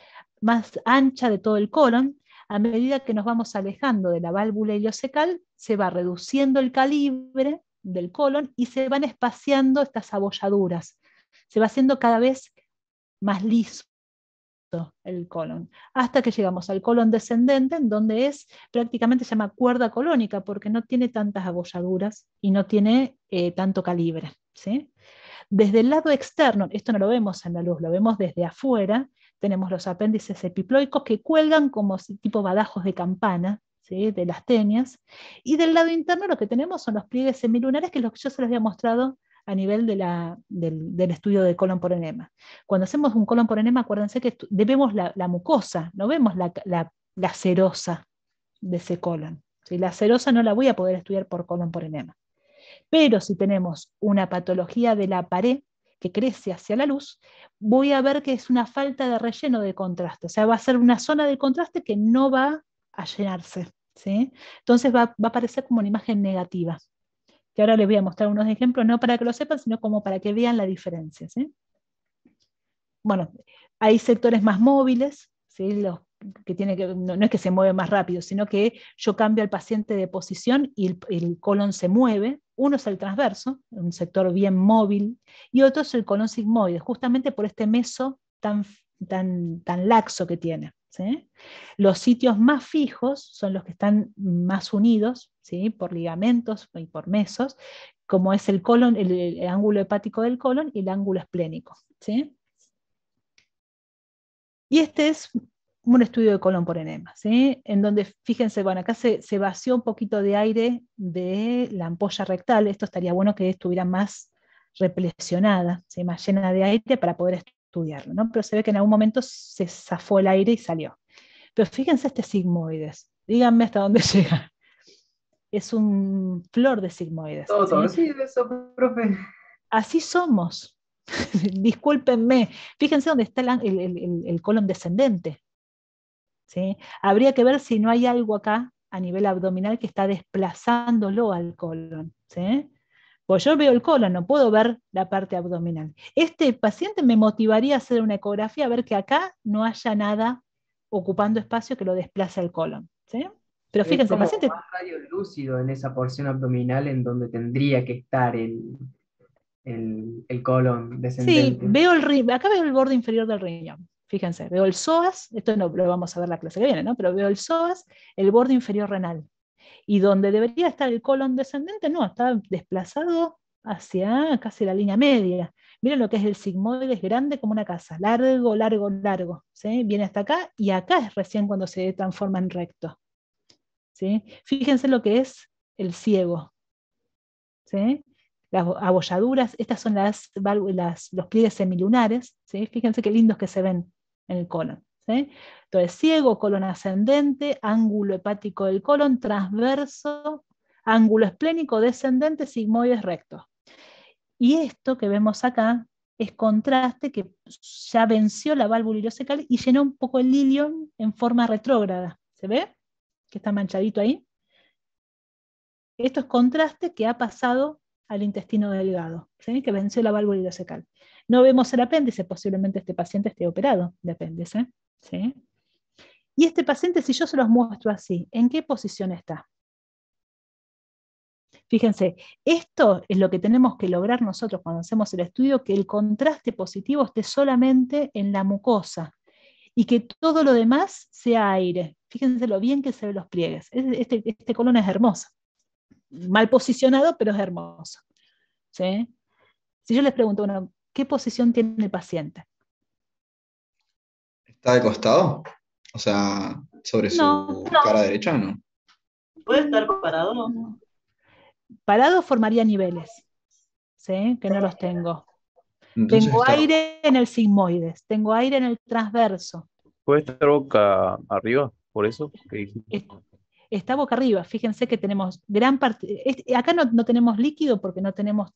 ancha de todo el colon. A medida que nos vamos alejando de la válvula ileocecal, se va reduciendo el calibre del colon y se van espaciando estas abolladuras. Se va haciendo cada vez más liso el colon, hasta que llegamos al colon descendente, en donde prácticamente se llama cuerda colónica, porque no tiene tantas abolladuras y no tiene tanto calibre, ¿sí? Desde el lado externo, esto no lo vemos en la luz, lo vemos desde afuera, tenemos los apéndices epiploicos que cuelgan como tipo badajos de campana, ¿sí? De las tenias, y del lado interno lo que tenemos son los pliegues semilunares, que es lo que yo se los había mostrado a nivel del estudio de colon por enema. Cuando hacemos un colon por enema, acuérdense que vemos la mucosa, no vemos la serosa de ese colon. ¿Sí? La serosa no la voy a poder estudiar por colon por enema. Pero si tenemos una patología de la pared que crece hacia la luz, voy a ver que es una falta de relleno de contraste. O sea, va a ser una zona del contraste que no va a llenarse, ¿sí? Entonces va a aparecer como una imagen negativa. Que ahora les voy a mostrar unos ejemplos, no para que lo sepan, sino como para que vean la diferencia, ¿sí? Bueno, hay sectores más móviles, ¿sí? Los que no es que se mueve más rápido, sino que yo cambio al paciente de posición y el colon se mueve. Uno es el transverso, un sector bien móvil, y otro es el colon sigmoide, justamente por este meso tan laxo que tiene, ¿sí? Los sitios más fijos son los que están más unidos, ¿sí? Por ligamentos y por mesos, como es el colon, el ángulo hepático del colon y el ángulo esplénico, ¿sí? Y este es un estudio de colon por enema, ¿sí? En donde, fíjense, bueno, acá se vació un poquito de aire de la ampolla rectal. Esto estaría bueno que estuviera más replesionada, ¿sí? Más llena de aire para poder estudiarlo, ¿no? Pero se ve que en algún momento se zafó el aire y salió. Pero fíjense este sigmoides. Díganme hasta dónde llega. Es un flor de sigmoides. Todo, ¿sí? Eso, profe. Así somos. Discúlpenme. Fíjense dónde está el colon descendente. ¿Sí? Habría que ver si no hay algo acá a nivel abdominal que está desplazándolo al colon, ¿sí? Pues yo veo el colon, no puedo ver la parte abdominal. Este paciente me motivaría a hacer una ecografía, a ver que acá no haya nada ocupando espacio que lo desplace al colon, ¿sí? Pero fíjense, es como el paciente... más radio lúcido en esa porción abdominal en donde tendría que estar el colon Sí, descendente. acá veo el borde inferior del riñón. Fíjense, veo el psoas, esto no lo vamos a ver la clase que viene, ¿no? Pero veo el psoas, el borde inferior renal. Y donde debería estar el colon descendente, no, está desplazado hacia casi la línea media. Miren lo que es el sigmoide, es grande como una casa, largo, largo, largo, ¿sí? Viene hasta acá y acá es recién cuando se transforma en recto, ¿sí? Fíjense lo que es el ciego, ¿sí? Las abolladuras, estas son los pliegues semilunares, ¿sí? Fíjense qué lindos que se ven en el colon, ¿sí? Entonces, ciego, colon ascendente, ángulo hepático del colon, transverso, ángulo esplénico descendente, sigmoides rectos. Y esto que vemos acá es contraste que ya venció la válvula ileocecal y llenó un poco el ilion en forma retrógrada. ¿Se ve? Que está manchadito ahí. Esto es contraste que ha pasado al intestino delgado, ¿sí? Que venció la válvula ileocecal. No vemos el apéndice, posiblemente este paciente esté operado de apéndice, ¿sí? Y este paciente, si yo se los muestro así, ¿en qué posición está? Fíjense, esto es lo que tenemos que lograr nosotros cuando hacemos el estudio, que el contraste positivo esté solamente en la mucosa y que todo lo demás sea aire. Fíjense lo bien que se ven los pliegues. Este colon es hermoso. Mal posicionado, pero es hermoso. ¿Sí? Si yo les pregunto, bueno, ¿qué posición tiene el paciente? ¿Está de costado? O sea, sobre su cara derecha, ¿no? ¿Puede estar parado? No. Parado formaría niveles, ¿sí? Que no los tengo. Entonces Tengo aire en el sigmoides, tengo aire en el transverso. ¿Puede estar boca arriba? ¿Por eso? Está boca arriba. Fíjense que tenemos gran parte. Acá no tenemos líquido porque no tenemos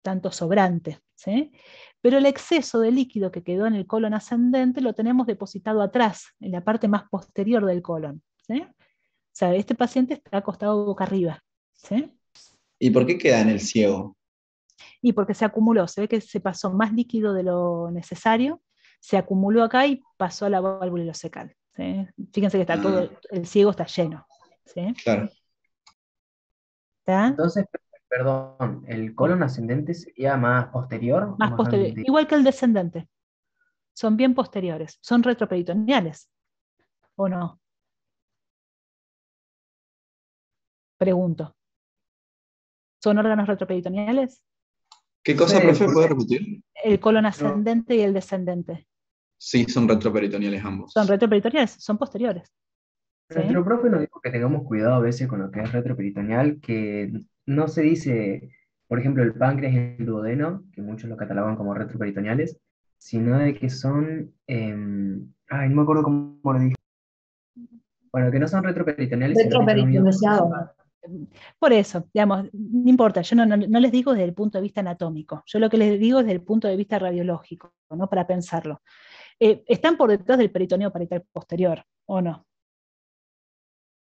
tanto sobrante, ¿sí? Pero el exceso de líquido que quedó en el colon ascendente lo tenemos depositado atrás, en la parte más posterior del colon, ¿sí? O sea, este paciente está acostado boca arriba, ¿sí? ¿Y por qué queda en el ciego? Y porque se acumuló, se ve que se pasó más líquido de lo necesario, se acumuló acá y pasó a la válvula ileocecal, ¿sí? Fíjense que está todo, el ciego está lleno, ¿sí? Claro. ¿Está? Entonces, perdón, ¿el colon ascendente sería más posterior o Más más posterior, igual que el descendente. Son bien posteriores, son retroperitoneales, ¿o no? Pregunto. ¿Son órganos retroperitoneales? ¿Qué cosa, Sí, profe? ¿Puede repetir? El colon ascendente y el descendente. Sí, son retroperitoneales ambos. Son retroperitoneales, son posteriores. nuestro ¿Sí? profe nos dijo que tengamos cuidado a veces con lo que es retroperitoneal, que no se dice, por ejemplo, el páncreas y el duodeno, que muchos lo catalogan como retroperitoneales, sino de que son, ay, no me acuerdo cómo lo dijo. Bueno, que no son retroperitoneales, sino que están unidos. Por eso, digamos, no importa, yo no les digo desde el punto de vista anatómico, yo lo que les digo es desde el punto de vista radiológico, ¿no? Para pensarlo. Están por detrás del peritoneo parietal posterior, ¿o no?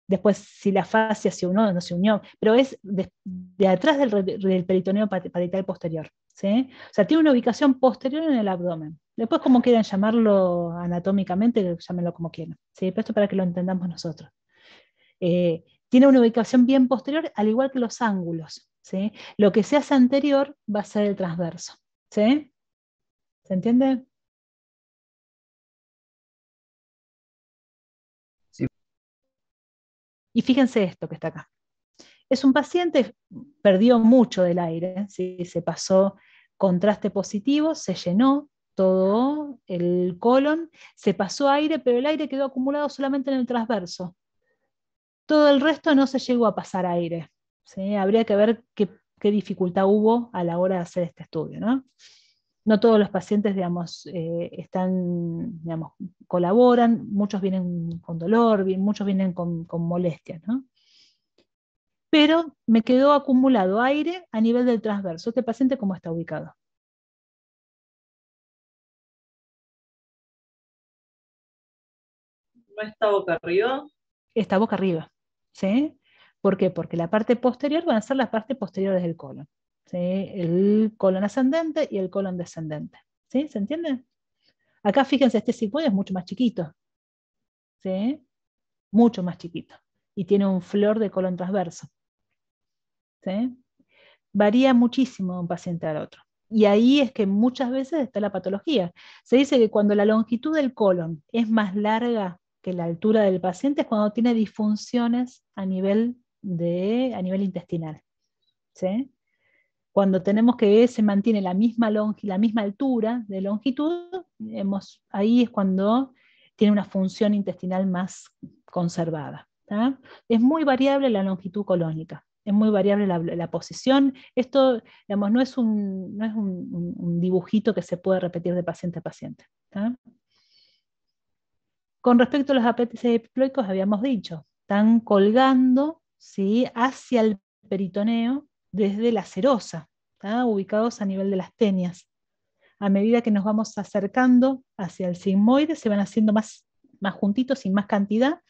Después, si la fascia se unió o no se unió, pero es de atrás del peritoneo parietal posterior, ¿sí? O sea, tiene una ubicación posterior en el abdomen. Después, como quieran llamarlo anatómicamente, llámenlo como quieran, ¿sí? Pero esto para que lo entendamos nosotros. Tiene una ubicación bien posterior, al igual que los ángulos, ¿sí? Lo que se hace anterior va a ser el transverso, ¿sí? ¿Se entiende? Sí. Y fíjense esto que está acá. Es un paciente, perdió mucho del aire, ¿sí? Se pasó contraste positivo, se llenó todo el colon, se pasó aire, pero el aire quedó acumulado solamente en el transverso. Todo el resto no se llegó a pasar aire, ¿sí? Habría que ver qué dificultad hubo a la hora de hacer este estudio, ¿no? No todos los pacientes, digamos, digamos, colaboran, muchos vienen con dolor, muchos vienen con molestias, ¿no? Pero me quedó acumulado aire a nivel del transverso. ¿Este paciente cómo está ubicado? ¿No está boca arriba? Está boca arriba, ¿sí? ¿Por qué? Porque la parte posterior van a ser las partes posteriores del colon, ¿sí? El colon ascendente y el colon descendente, ¿sí? ¿Se entiende? Acá fíjense, este sigmoide es mucho más chiquito, ¿sí? Mucho más chiquito. Y tiene un flor de colon transverso, ¿sí? Varía muchísimo de un paciente al otro. Y ahí es que muchas veces está la patología. Se dice que cuando la longitud del colon es más larga que la altura del paciente es cuando tiene disfunciones a nivel intestinal, ¿sí? Cuando tenemos que se mantiene la misma altura de longitud, ahí es cuando tiene una función intestinal más conservada, ¿tá? Es muy variable la longitud colónica, es muy variable la posición. Esto, digamos, no es un dibujito que se puede repetir de paciente a paciente, ¿tá? Con respecto a los apéndices epiploicos, habíamos dicho, están colgando, ¿sí?, hacia el peritoneo desde la serosa, ¿tá?, ubicados a nivel de las tenias. A medida que nos vamos acercando hacia el sigmoide, se van haciendo más juntitos y más cantidad,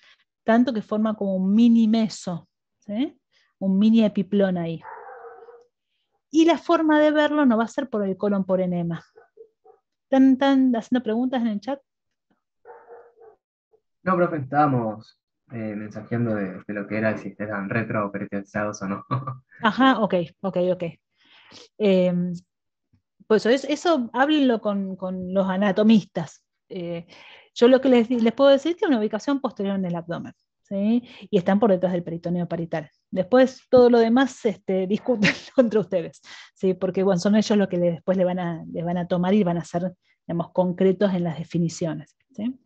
tanto que forma como un mini meso, ¿sí?, un mini epiplón ahí. Y la forma de verlo no va a ser por el colon por enema. ¿Están haciendo preguntas en el chat? No, profe, estábamos mensajeando de lo que era si estaban retroperitoneados o no. Ajá, ok. Pues eso háblenlo con los anatomistas. Yo lo que les puedo decir es que es una ubicación posterior en el abdomen, ¿sí? Y están por detrás del peritoneo parietal. Después todo lo demás discuten entre ustedes, ¿sí? Porque bueno, son ellos los que después les van a tomar y van a ser, digamos, concretos en las definiciones, ¿sí?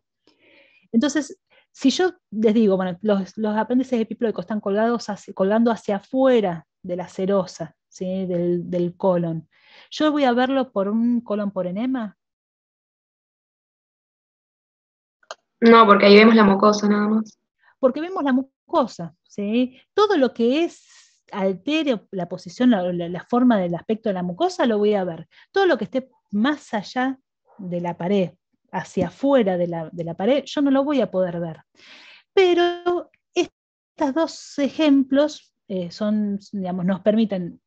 Entonces, si yo les digo, bueno, los apéndices epiploicos están colgando hacia afuera de la serosa, ¿sí?, del colon, ¿yo voy a verlo por un colon por enema? No, porque ahí vemos la mucosa nada más. Porque vemos la mucosa, ¿sí? Todo lo que es altere la posición, la forma del aspecto de la mucosa, lo voy a ver. Todo lo que esté más allá de la pared, hacia afuera de la pared, yo no lo voy a poder ver. Pero estos dos ejemplos nos permiten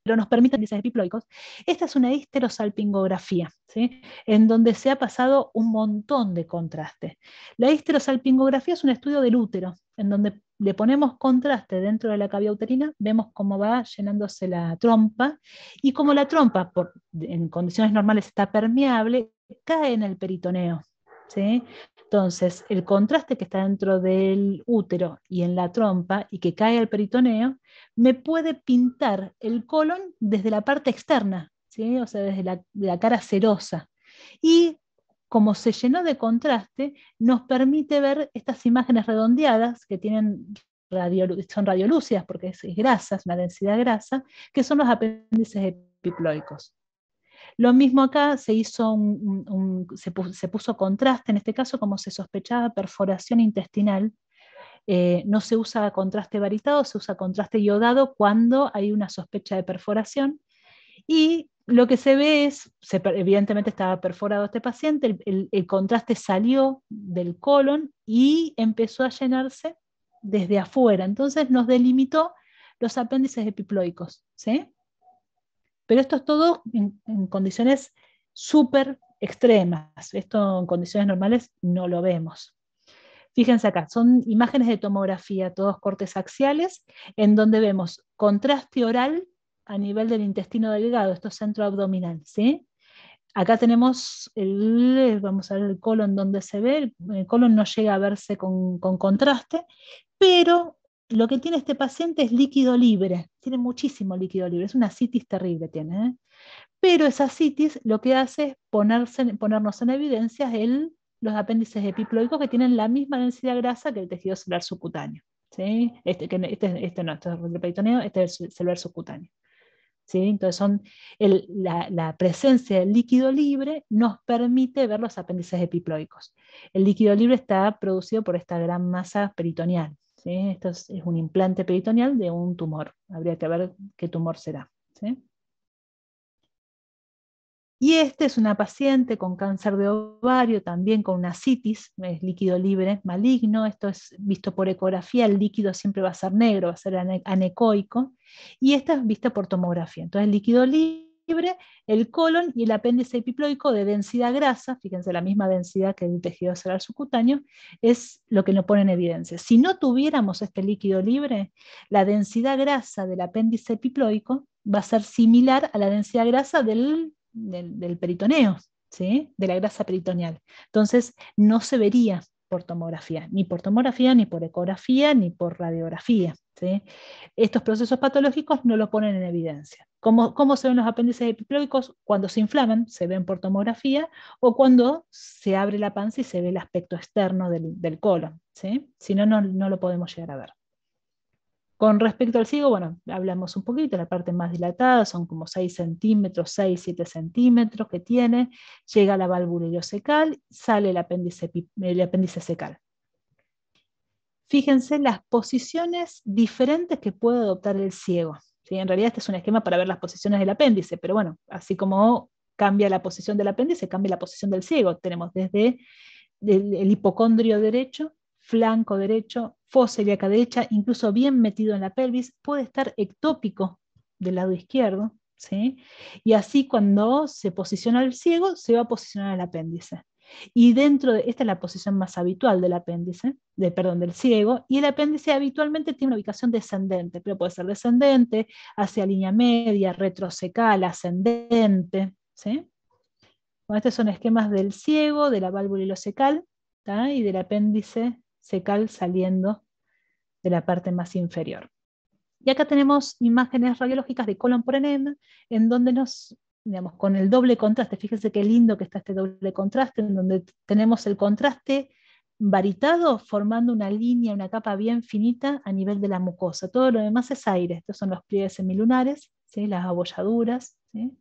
índices epiploicos. Esta es una histerosalpingografía, ¿sí? En donde se ha pasado un montón de contraste. La histerosalpingografía es un estudio del útero, en donde le ponemos contraste dentro de la cavidad uterina, vemos cómo va llenándose la trompa, y como la trompa en condiciones normales está permeable, cae en el peritoneo, ¿sí? Entonces, el contraste que está dentro del útero y en la trompa y que cae al peritoneo, me puede pintar el colon desde la parte externa, ¿sí? O sea, desde la cara serosa. Y como se llenó de contraste, nos permite ver estas imágenes redondeadas que son radiolúcidas porque es grasa, es una densidad grasa, que son los apéndices epiploicos. Lo mismo acá, se puso contraste, en este caso como se sospechaba perforación intestinal. No se usa contraste varitado, se usa contraste iodado cuando hay una sospecha de perforación. Y lo que se ve es, evidentemente estaba perforado este paciente, el contraste salió del colon y empezó a llenarse desde afuera. Entonces nos delimitó los apéndices epiploicos, ¿sí? Pero esto es todo en condiciones súper extremas. Esto en condiciones normales no lo vemos. Fíjense acá, son imágenes de tomografía, todos cortes axiales, en donde vemos contraste oral a nivel del intestino delgado, esto es centro abdominal, ¿sí? Acá tenemos vamos a ver el colon donde se ve, el colon no llega a verse con contraste, pero lo que tiene este paciente es líquido libre, tiene muchísimo líquido libre, es una citis terrible tiene, ¿eh? Pero esa citis lo que hace es ponernos en evidencia los apéndices epiploicos que tienen la misma densidad grasa que el tejido celular subcutáneo, ¿sí? Este no, este es el retroperitoneo, este es el celular subcutáneo, ¿sí? Entonces la presencia del líquido libre nos permite ver los apéndices epiploicos. El líquido libre está producido por esta gran masa peritoneal, ¿sí? Esto es un implante peritoneal de un tumor. Habría que ver qué tumor será, ¿sí? Y esta es una paciente con cáncer de ovario, también con una citis, es líquido libre maligno. Esto es visto por ecografía, el líquido siempre va a ser negro, va a ser anecoico. Y esta es vista por tomografía. Entonces, el líquido libre, el colon y el apéndice epiploico de densidad grasa, fíjense la misma densidad que el tejido celular subcutáneo, es lo que nos pone en evidencia. Si no tuviéramos este líquido libre, la densidad grasa del apéndice epiploico va a ser similar a la densidad grasa del peritoneo, ¿sí? De la grasa peritoneal. Entonces, no se vería por tomografía, ni por ecografía, ni por radiografía, ¿sí? Estos procesos patológicos no lo ponen en evidencia. ¿Cómo se ven los apéndices epiploicos? Cuando se inflaman, se ven por tomografía, o cuando se abre la panza y se ve el aspecto externo del colon, ¿sí? Si no, no lo podemos llegar a ver. Con respecto al ciego, bueno, hablamos un poquito, la parte más dilatada son como 6 centímetros, 6, 7 centímetros que tiene, llega a la válvula ileocecal, sale el apéndice secal. Fíjense las posiciones diferentes que puede adoptar el ciego, ¿sí? En realidad este es un esquema para ver las posiciones del apéndice, pero bueno, así como cambia la posición del apéndice, cambia la posición del ciego. Tenemos desde el hipocondrio derecho, flanco derecho, fosa ilíaca derecha, incluso bien metido en la pelvis, puede estar ectópico del lado izquierdo, ¿sí? Y así cuando se posiciona el ciego, se va a posicionar el apéndice. Y esta es la posición más habitual del apéndice, del ciego, y el apéndice habitualmente tiene una ubicación descendente, pero puede ser descendente, hacia línea media, retrocecal, ascendente, ¿sí? Bueno, estos son esquemas del ciego, de la válvula ileocecal, ¿tá? Y del apéndice secal saliendo de la parte más inferior. Y acá tenemos imágenes radiológicas de colon por enema, en donde digamos, con el doble contraste, fíjense qué lindo que está este doble contraste, en donde tenemos el contraste varitado formando una línea, una capa bien finita a nivel de la mucosa. Todo lo demás es aire. Estos son los pliegues semilunares, ¿sí? Las abolladuras, ¿sí?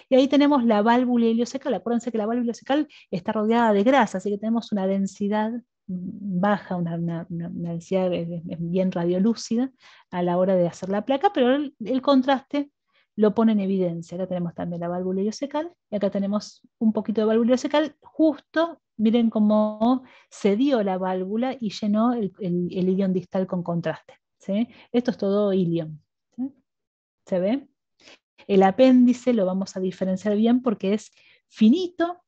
Y ahí tenemos la válvula ileocecal. Acuérdense que la válvula ileocecal está rodeada de grasa, así que tenemos una densidad baja, una densidad bien radiolúcida a la hora de hacer la placa, pero el contraste lo pone en evidencia. Acá tenemos también la válvula ileocecal, y acá tenemos un poquito de válvula ileocecal, justo, miren cómo se dio la válvula y llenó el ilion distal con contraste, ¿sí? Esto es todo ilion, ¿sí? ¿Se ve? El apéndice lo vamos a diferenciar bien porque es finito,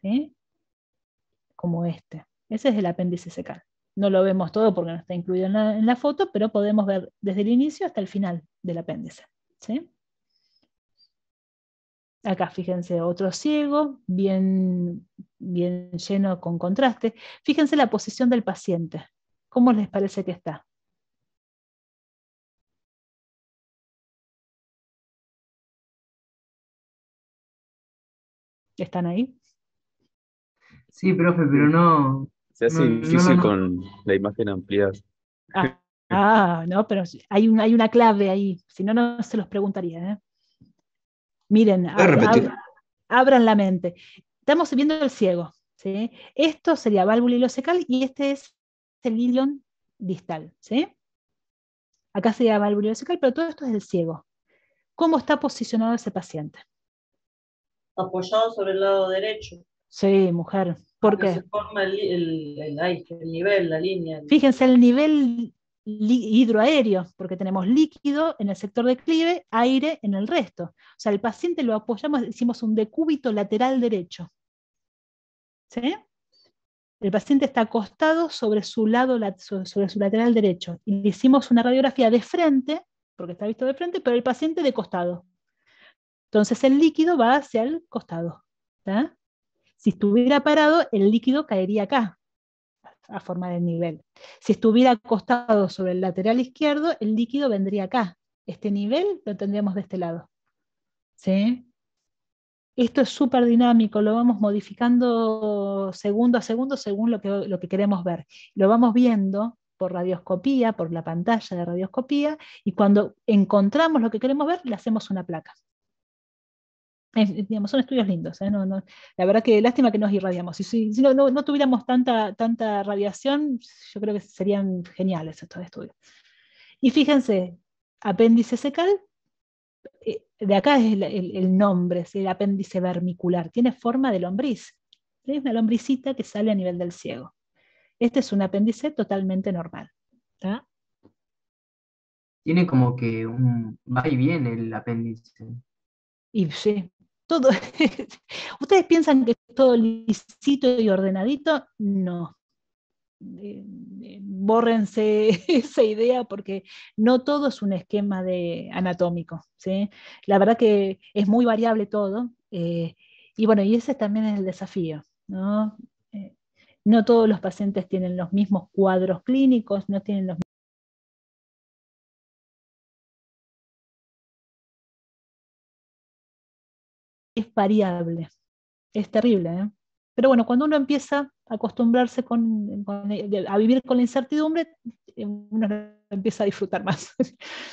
¿sí? Como este. Ese es el apéndice secal. No lo vemos todo porque no está incluido en la foto, pero podemos ver desde el inicio hasta el final del apéndice, ¿sí? Acá fíjense otro ciego, bien lleno con contraste. Fíjense la posición del paciente. ¿Cómo les parece que está? ¿Están ahí? Sí, profe, pero no, Se hace no lo difícil noto. con la imagen ampliada. No, pero hay una clave ahí, si no, no se los preguntaría, ¿eh? Miren, ¿Puedes repetir? abran la mente. Estamos viendo el ciego, ¿sí? Esto sería válvula ileocecal y este es el ilion distal, ¿sí? Acá sería válvula ileocecal, pero todo esto es el ciego. ¿Cómo está posicionado ese paciente? Apoyado sobre el lado derecho, Sí, mujer. ¿Por porque se qué? forma el nivel, la línea. Fíjense el nivel hidroaéreo, porque tenemos líquido en el sector de clive, aire en el resto. O sea, el paciente lo apoyamos, hicimos un decúbito lateral derecho, ¿sí? El paciente está acostado sobre su lado, sobre su lateral derecho. Y le hicimos una radiografía de frente, porque está visto de frente, pero el paciente de costado. Entonces el líquido va hacia el costado, ¿tá? Si estuviera parado, el líquido caería acá, a formar el nivel. Si estuviera acostado sobre el lateral izquierdo, el líquido vendría acá. Este nivel lo tendríamos de este lado, ¿sí? Esto es súper dinámico, lo vamos modificando segundo a segundo según lo que queremos ver. Lo vamos viendo por radioscopía, por la pantalla de radioscopía, y cuando encontramos lo que queremos ver, le hacemos una placa. Digamos, son estudios lindos, ¿eh? La verdad que lástima que nos irradiamos. Si no tuviéramos tanta radiación, yo creo que serían geniales estos estudios. Y fíjense, apéndice secal, de acá es el nombre, ¿sí? El apéndice vermicular, tiene forma de lombriz. Es una lombricita que sale a nivel del ciego. Este es un apéndice totalmente normal, ¿tá? Tiene como que un va y viene el apéndice. Y sí, todo. ¿Ustedes piensan que es todo lisito y ordenadito? No. Bórrense esa idea porque no todo es un esquema anatómico, ¿sí? La verdad que es muy variable todo, y bueno, y ese también es el desafío, ¿no? No todos los pacientes tienen los mismos cuadros clínicos, no tienen los es variable, es terrible, ¿eh? Pero bueno, cuando uno empieza a acostumbrarse a vivir con la incertidumbre, uno lo empieza a disfrutar más.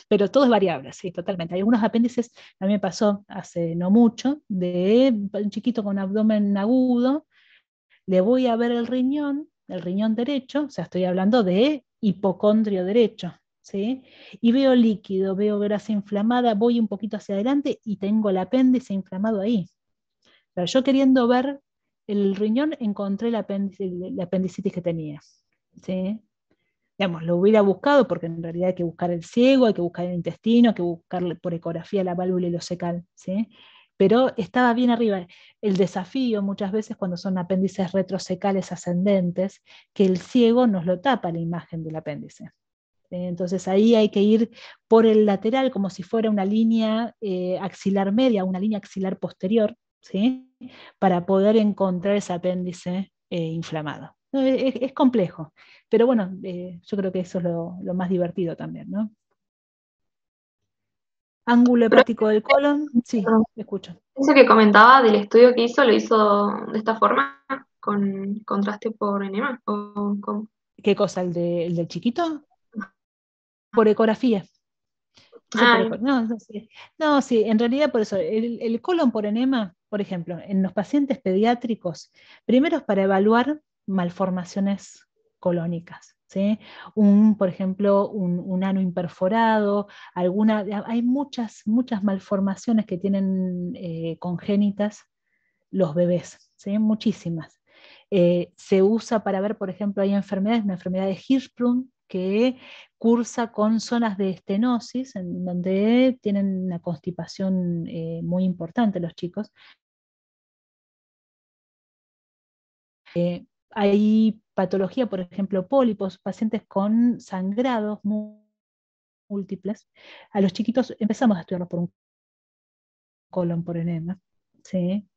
Pero todo es variable, sí, totalmente. Hay algunos apéndices, a mí me pasó hace no mucho, de un chiquito con abdomen agudo, le voy a ver el riñón derecho, o sea, estoy hablando de hipocondrio derecho, ¿sí? Y veo líquido, veo grasa inflamada, voy un poquito hacia adelante y tengo el apéndice inflamado ahí. Pero yo queriendo ver el riñón, encontré la apendicitis que tenía, ¿sí? Digamos, lo hubiera buscado porque en realidad hay que buscar el ciego, hay que buscar el intestino, hay que buscar por ecografía la válvula ileocecal, ¿sí? Pero estaba bien arriba. El desafío muchas veces cuando son apéndices retrosecales ascendentes, que el ciego nos lo tapa la imagen del apéndice. Entonces ahí hay que ir por el lateral como si fuera una línea axilar media, una línea axilar posterior, ¿sí? Para poder encontrar ese apéndice inflamado. No, es complejo, pero bueno, yo creo que eso es lo más divertido también, ¿no? Ángulo Pero hepático del colon, sí, escucho. eso que comentaba del estudio que hizo, ¿lo hizo de esta forma? ¿Con contraste por enema? ¿O cómo? ¿Qué cosa? ¿El del chiquito? Por ecografía. Eso Ah, por bien. no, no, sí. No, sí, en realidad por eso, el colon por enema, por ejemplo, en los pacientes pediátricos, primero es para evaluar malformaciones colónicas, ¿sí? Por ejemplo, un ano imperforado, hay muchas malformaciones que tienen congénitas los bebés, ¿sí? Muchísimas. Se usa para ver, por ejemplo, hay enfermedades, una enfermedad de Hirschsprung que cursa con zonas de estenosis, en donde tienen una constipación muy importante los chicos. Hay patología, por ejemplo, pólipos, pacientes con sangrados múltiples. A los chiquitos empezamos a estudiarlos por un colon por enema, ¿sí?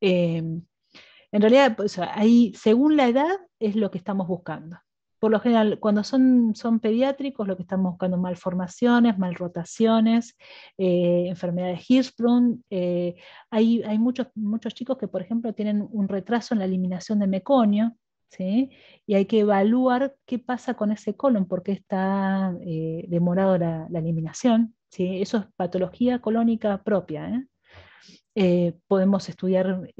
En realidad, pues, ahí, según la edad, es lo que estamos buscando. Por lo general, cuando son pediátricos, lo que estamos buscando malformaciones, malrotaciones, enfermedades de Hirschsprung. Hay muchos chicos que, por ejemplo, tienen un retraso en la eliminación de meconio, ¿sí? Y hay que evaluar qué pasa con ese colon, por qué está demorado la eliminación, ¿sí? Eso es patología colónica propia, ¿eh? Podemos estudiar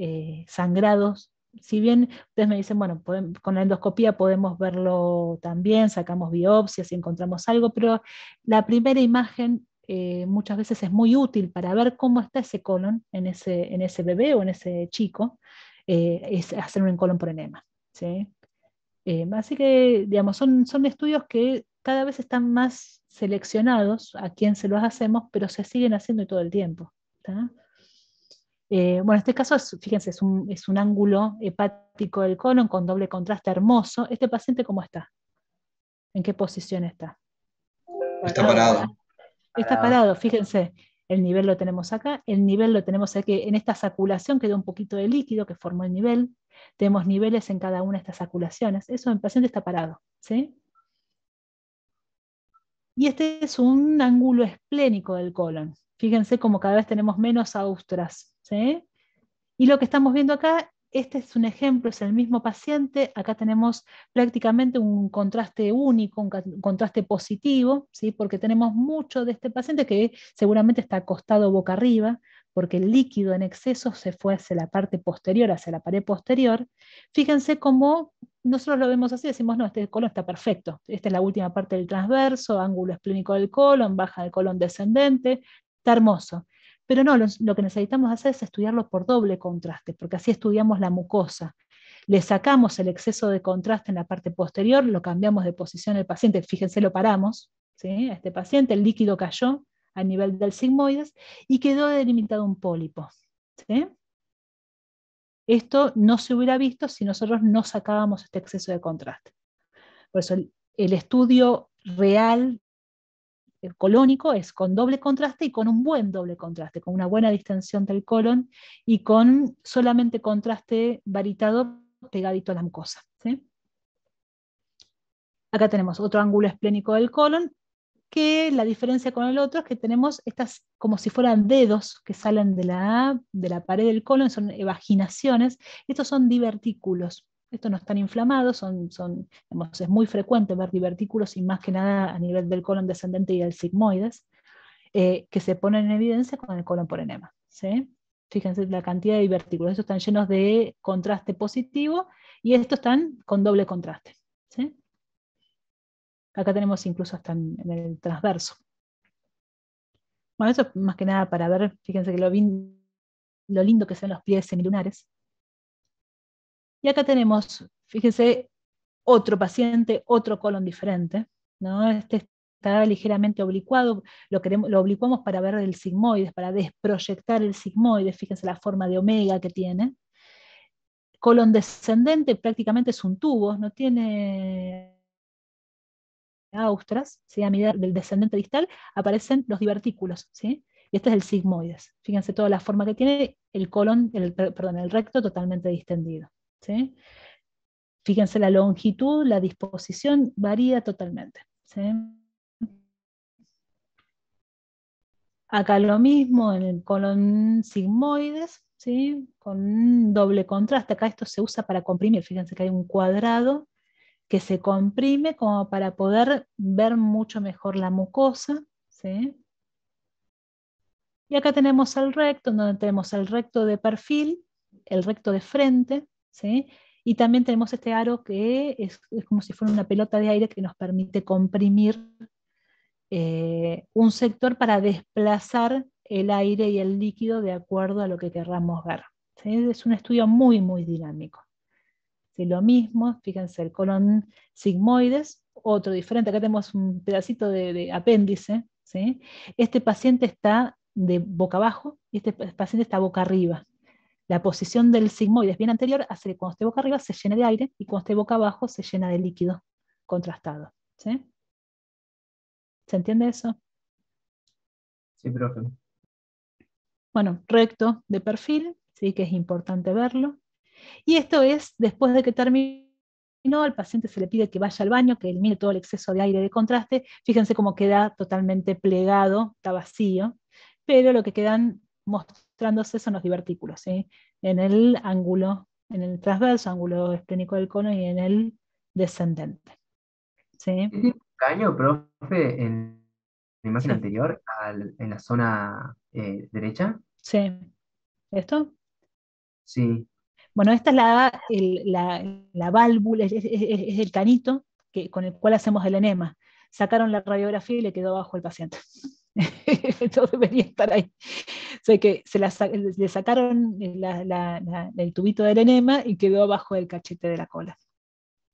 sangrados. Si bien ustedes me dicen, bueno, con la endoscopía podemos verlo también, sacamos biopsias y encontramos algo, pero la primera imagen muchas veces es muy útil para ver cómo está ese colon en ese bebé o en ese chico, es hacer un colon por enema, ¿sí? Así que, digamos, son estudios que cada vez están más seleccionados a quién se los hacemos, pero se siguen haciendo todo el tiempo, ¿tá? Bueno, en este caso, fíjense, es un ángulo hepático del colon con doble contraste hermoso. ¿Este paciente cómo está? ¿En qué posición está? Está parado. Está parado, fíjense. El nivel lo tenemos acá, el nivel lo tenemos aquí. En esta saculación quedó un poquito de líquido que formó el nivel. Tenemos niveles en cada una de estas saculaciones. Eso, el paciente está parado, ¿sí? Y este es un ángulo esplénico del colon. Fíjense como cada vez tenemos menos austras, ¿sí? Y lo que estamos viendo acá, este es un ejemplo, es el mismo paciente. Acá tenemos prácticamente un contraste único, un contraste positivo, ¿sí? Porque tenemos mucho de este paciente que seguramente está acostado boca arriba, porque el líquido en exceso se fue hacia la parte posterior, hacia la pared posterior. Fíjense cómo nosotros lo vemos así, decimos, no, este colon está perfecto. Esta es la última parte del transverso, ángulo esplénico del colon, baja del colon descendente, está hermoso. Pero no, lo que necesitamos hacer es estudiarlo por doble contraste, porque así estudiamos la mucosa. Le sacamos el exceso de contraste en la parte posterior, lo cambiamos de posición al paciente, fíjense, lo paramos, ¿sí? A este paciente, el líquido cayó a nivel del sigmoides y quedó delimitado un pólipo, ¿sí? Esto no se hubiera visto si nosotros no sacábamos este exceso de contraste. Por eso el estudio real colónico es con doble contraste y con un buen doble contraste, con una buena distensión del colon y con solamente contraste varitado pegadito a la mucosa, ¿sí? Acá tenemos otro ángulo esplénico del colon, que la diferencia con el otro es que tenemos estas como si fueran dedos que salen de la pared del colon, son evaginaciones. Estos son divertículos. Estos no están inflamados, digamos, es muy frecuente ver divertículos y más que nada a nivel del colon descendente y del sigmoides, que se ponen en evidencia con el colon por enema, ¿sí? Fíjense la cantidad de divertículos. Estos están llenos de contraste positivo y estos están con doble contraste, ¿sí? Acá tenemos incluso hasta en el transverso. Bueno, eso es más que nada para ver, fíjense que lo lindo que son los pliegues semilunares. Y acá tenemos, fíjense, otro paciente, otro colon diferente, ¿no? Este está ligeramente oblicuado, lo oblicuamos para ver el sigmoides, para desproyectar el sigmoides, fíjense la forma de omega que tiene. Colon descendente prácticamente es un tubo, no tiene austras, ¿sí? A medida del descendente distal aparecen los divertículos, ¿sí? Y este es el sigmoides. Fíjense toda la forma que tiene el colon, el recto totalmente distendido, ¿sí? Fíjense la longitud, la disposición varía totalmente, ¿sí? Acá lo mismo en el colon sigmoides, ¿sí? Con doble contraste. Acá esto se usa para comprimir. Fíjense que hay un cuadrado que se comprime como para poder ver mucho mejor la mucosa, ¿sí? Y acá tenemos el recto, donde tenemos el recto de perfil, el recto de frente, ¿sí? Y también tenemos este aro que es como si fuera una pelota de aire que nos permite comprimir un sector para desplazar el aire y el líquido de acuerdo a lo que querramos ver. ¿Sí? Es un estudio muy, muy dinámico. ¿Sí? Lo mismo, fíjense, el colon sigmoides, otro diferente, acá tenemos un pedacito de apéndice. ¿Sí? Este paciente está de boca abajo y este paciente está boca arriba. La posición del sigmoides bien anterior hace que cuando esté boca arriba se llene de aire y cuando esté boca abajo se llena de líquido contrastado. ¿Sí? ¿Se entiende eso? Sí, profe. Bueno, recto de perfil, sí que es importante verlo. Y esto es después de que terminó, al paciente se le pide que vaya al baño, que elimine todo el exceso de aire de contraste. Fíjense cómo queda totalmente plegado, está vacío, pero lo que quedan mostrándose son los divertículos, ¿sí? En el ángulo, en el transverso, ángulo esplénico del cono y en el descendente. ¿Sí? ¿Qué tipo de daño, profe, en la imagen Sí, anterior, en la zona derecha? sí. ¿Esto? Sí. Bueno, esta es la válvula, es el canito con el cual hacemos el enema. Sacaron la radiografía y le quedó abajo el paciente. Esto debería estar ahí. O sea que le sacaron el tubito del enema y quedó abajo del cachete de la cola,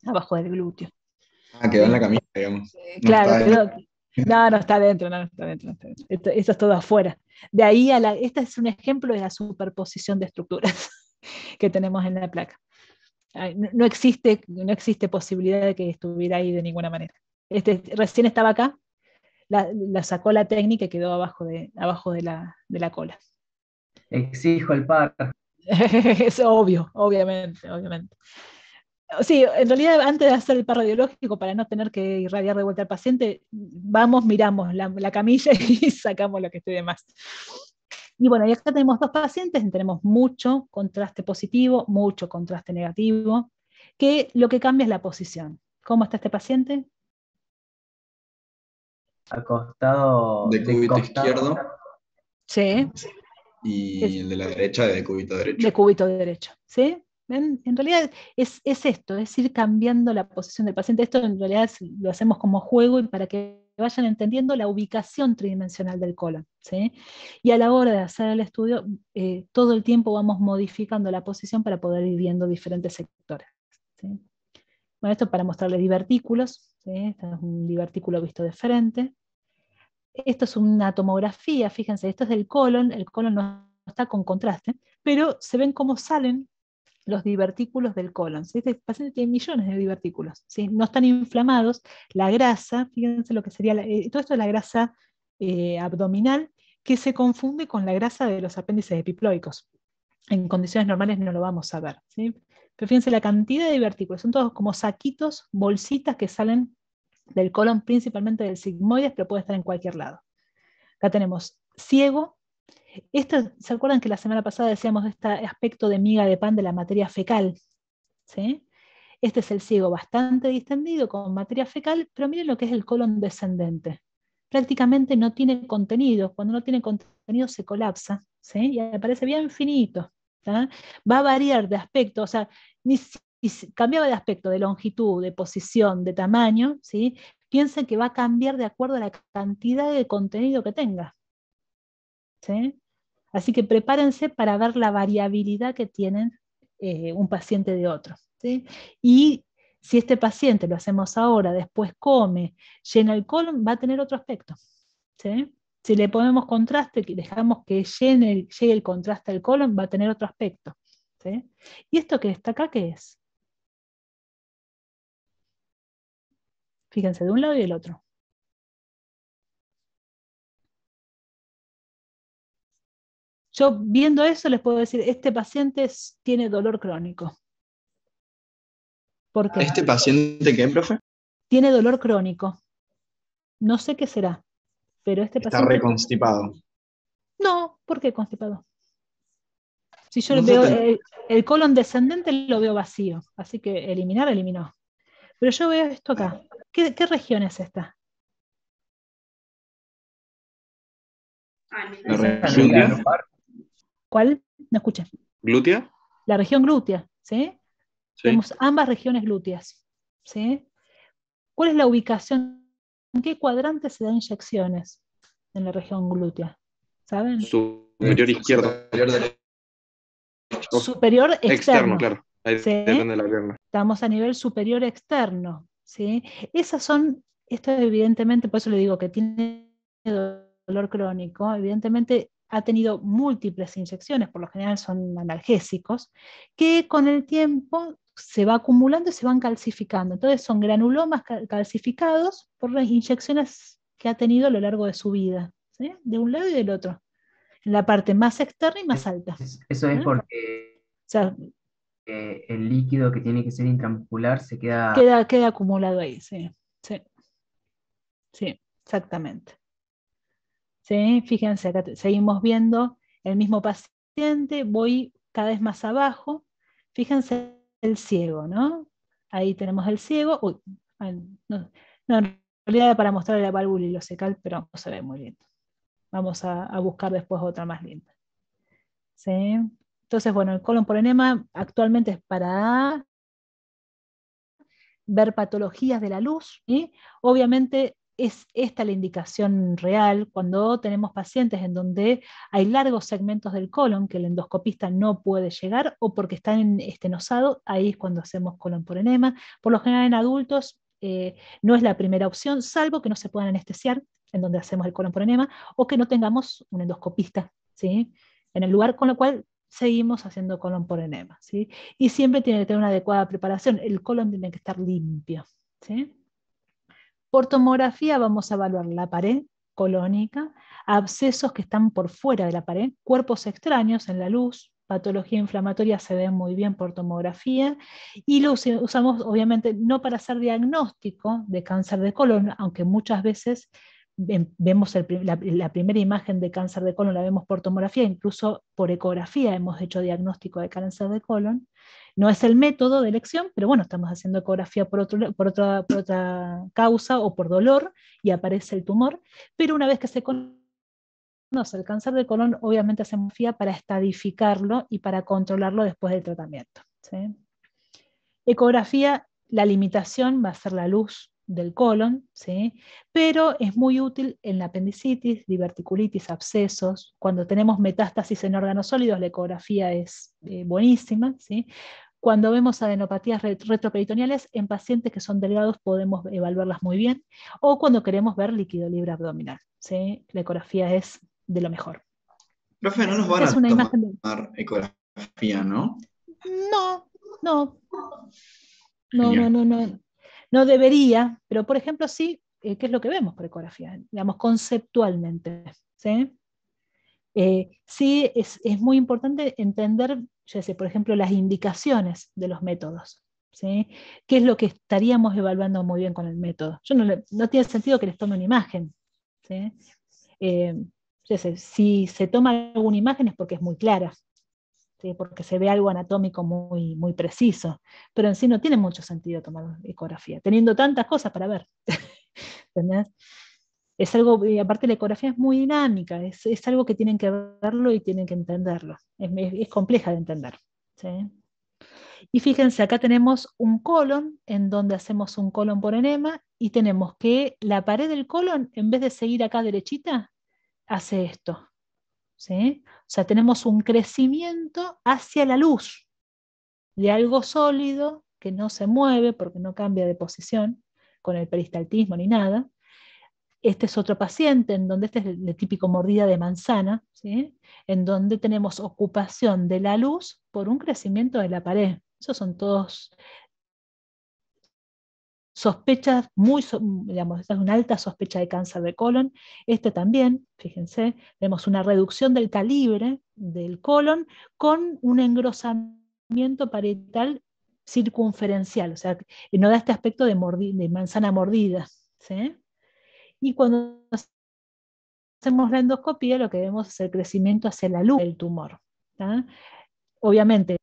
abajo del glúteo. Ah, quedó en la ¿Sí? camisa, digamos. No Claro, está quedó. No, no está adentro, no, no está adentro. No está adentro. Esto es todo afuera. De ahí este es un ejemplo de la superposición de estructuras que tenemos en la placa. No existe posibilidad de que estuviera ahí de ninguna manera. Recién estaba acá, la sacó la técnica y quedó abajo de la cola. Exijo el par. Es obvio, obviamente. Sí, en realidad antes de hacer el par radiológico, para no tener que irradiar de vuelta al paciente, vamos, miramos la camilla y sacamos lo que esté de más. Y bueno, y acá tenemos dos pacientes, tenemos mucho contraste positivo, mucho contraste negativo, que lo que cambia es la posición. ¿Cómo está este paciente? Acostado de de cúbito costado. izquierdo Sí, y es el de la derecha de cúbito derecho. de cúbito derecho. ¿Sí? ¿Ven? En realidad es esto, es ir cambiando la posición del paciente. Esto en realidad lo hacemos como juego y para que vayan entendiendo la ubicación tridimensional del colon. ¿Sí? Y a la hora de hacer el estudio, todo el tiempo vamos modificando la posición para poder ir viendo diferentes sectores. ¿Sí? Bueno, esto para mostrarles divertículos. ¿Sí? Este es un divertículo visto de frente. Esto es una tomografía, fíjense, esto es del colon, el colon no está con contraste, pero se ven cómo salen los divertículos del colon. ¿Sí? Este paciente tiene millones de divertículos, ¿sí? No están inflamados. La grasa, fíjense lo que sería, todo esto es la grasa abdominal, que se confunde con la grasa de los apéndices epiploicos. En condiciones normales no lo vamos a ver. ¿Sí? Pero fíjense la cantidad de divertículos, son todos como saquitos, bolsitas que salen del colon, principalmente del sigmoides, pero puede estar en cualquier lado. Acá tenemos ciego. ¿Se acuerdan que la semana pasada decíamos de este aspecto de miga de pan de la materia fecal? ¿Sí? Este es el ciego bastante distendido con materia fecal, pero miren lo que es el colon descendente. Prácticamente no tiene contenido. Cuando no tiene contenido se colapsa, ¿sí? Y aparece bien finito. ¿tá? Va a variar de aspecto, o sea, si cambiaba de aspecto, de longitud, de posición, de tamaño, ¿sí? Piensen que va a cambiar de acuerdo a la cantidad de contenido que tenga. ¿Sí? Así que prepárense para ver la variabilidad que tienen un paciente de otro. ¿Sí? Y si este paciente lo hacemos ahora, después come, llena el colon, va a tener otro aspecto. ¿Sí? Si le ponemos contraste, que dejamos que llegue el contraste al colon, va a tener otro aspecto. ¿Sí? ¿Y esto que está acá qué es? Fíjense, de un lado y del otro. Yo viendo eso les puedo decir, este paciente tiene dolor crónico. ¿Por qué? ¿Este paciente qué, profe? Tiene dolor crónico. No sé qué será, pero este Está paciente... reconstipado. No, ¿por qué constipado? Si yo No sé, veo el colon descendente, lo veo vacío, así que eliminar, eliminó. Pero yo veo esto acá. ¿Qué región es esta? la región glútea. ¿Cuál? No escuché. ¿Glútea? La región glútea, ¿sí? Tenemos ambas regiones glúteas, ¿sí? ¿Cuál es la ubicación? ¿En qué cuadrante se dan inyecciones en la región glútea? ¿Saben? Superior izquierdo. Superior externo. Claro. Ahí ¿Sí? depende de la pierna. Estamos a nivel superior externo, ¿sí? Esas son, esto evidentemente, por eso le digo que tiene dolor crónico, evidentemente ha tenido múltiples inyecciones, por lo general son analgésicos, que con el tiempo se va acumulando y se van calcificando. Entonces son granulomas calcificados por las inyecciones que ha tenido a lo largo de su vida, ¿sí? De un lado y del otro, en la parte más externa y más alta. Eso es ¿Sí? porque O sea, el líquido que tiene que ser intramuscular se queda... queda acumulado ahí, sí, sí, sí, exactamente. ¿Sí? Fíjense, acá seguimos viendo el mismo paciente, voy cada vez más abajo. Fíjense el ciego, ¿no? Ahí tenemos el ciego. Uy, no, en realidad era para mostrarle la válvula ileocecal, pero no se ve muy lindo. Vamos a buscar después otra más linda. ¿Sí? Entonces, bueno, el colon por enema actualmente es para ver patologías de la luz, ¿sí? Obviamente es esta la indicación real cuando tenemos pacientes en donde hay largos segmentos del colon que el endoscopista no puede llegar o porque están estenosados, ahí es cuando hacemos colon por enema. Por lo general en adultos no es la primera opción, salvo que no se puedan anestesiar en donde hacemos el colon por enema o que no tengamos un endoscopista, ¿sí? En el lugar, con lo cual seguimos haciendo colon por enema, ¿sí? Y siempre tiene que tener una adecuada preparación, el colon tiene que estar limpio, ¿sí? Por tomografía vamos a evaluar la pared colónica, abscesos que están por fuera de la pared, cuerpos extraños en la luz, patología inflamatoria se ve muy bien por tomografía, y lo usamos obviamente no para hacer diagnóstico de cáncer de colon, aunque muchas veces vemos la primera imagen de cáncer de colon, la vemos por tomografía, incluso por ecografía hemos hecho diagnóstico de cáncer de colon. No es el método de elección, pero bueno, estamos haciendo ecografía por otra causa o por dolor y aparece el tumor, pero una vez que se conoce el cáncer de colon, obviamente hacemos ecografía para estadificarlo y para controlarlo después del tratamiento, ¿sí? Ecografía, la limitación va a ser la luz del colon, ¿sí? Pero es muy útil en la apendicitis, diverticulitis, abscesos. Cuando tenemos metástasis en órganos sólidos, la ecografía es buenísima, ¿sí? Cuando vemos adenopatías retroperitoneales en pacientes que son delgados podemos evaluarlas muy bien, o cuando queremos ver líquido libre abdominal, ¿sí? La ecografía es de lo mejor. Profe, no nos van Es a una tomar imagen ecografía, ¿no? No, Genial. no debería, pero por ejemplo sí, ¿qué es lo que vemos por ecografía? Digamos, conceptualmente, ¿sí? Sí es muy importante entender, yo sé, por ejemplo, las indicaciones de los métodos, ¿sí? ¿Qué es lo que estaríamos evaluando muy bien con el método? No tiene sentido que les tome una imagen, ¿sí? Yo sé, si se toma alguna imagen es porque es muy clara, ¿sí? Porque se ve algo anatómico muy, muy preciso, pero en sí no tiene mucho sentido tomar ecografía, teniendo tantas cosas para ver. ¿Entendés? Es algo, y aparte la ecografía es muy dinámica, es algo que tienen que verlo y tienen que entenderlo. Es compleja de entender, ¿sí? Y fíjense, acá tenemos un colon en donde hacemos un colon por enema y tenemos que la pared del colon, en vez de seguir acá derechita, hace esto, ¿sí? O sea, tenemos un crecimiento hacia la luz de algo sólido que no se mueve porque no cambia de posición con el peristaltismo ni nada. Este es otro paciente en donde este es el típico mordida de manzana, ¿sí? En donde tenemos ocupación de la luz por un crecimiento de la pared. Esos son todos sospechas digamos, esta es una alta sospecha de cáncer de colon. Este también, fíjense, vemos una reducción del calibre del colon con un engrosamiento parietal circunferencial, o sea, no da este aspecto de manzana mordida, ¿sí? Y cuando hacemos la endoscopía, lo que vemos es el crecimiento hacia la luz del tumor, ¿tá? Obviamente,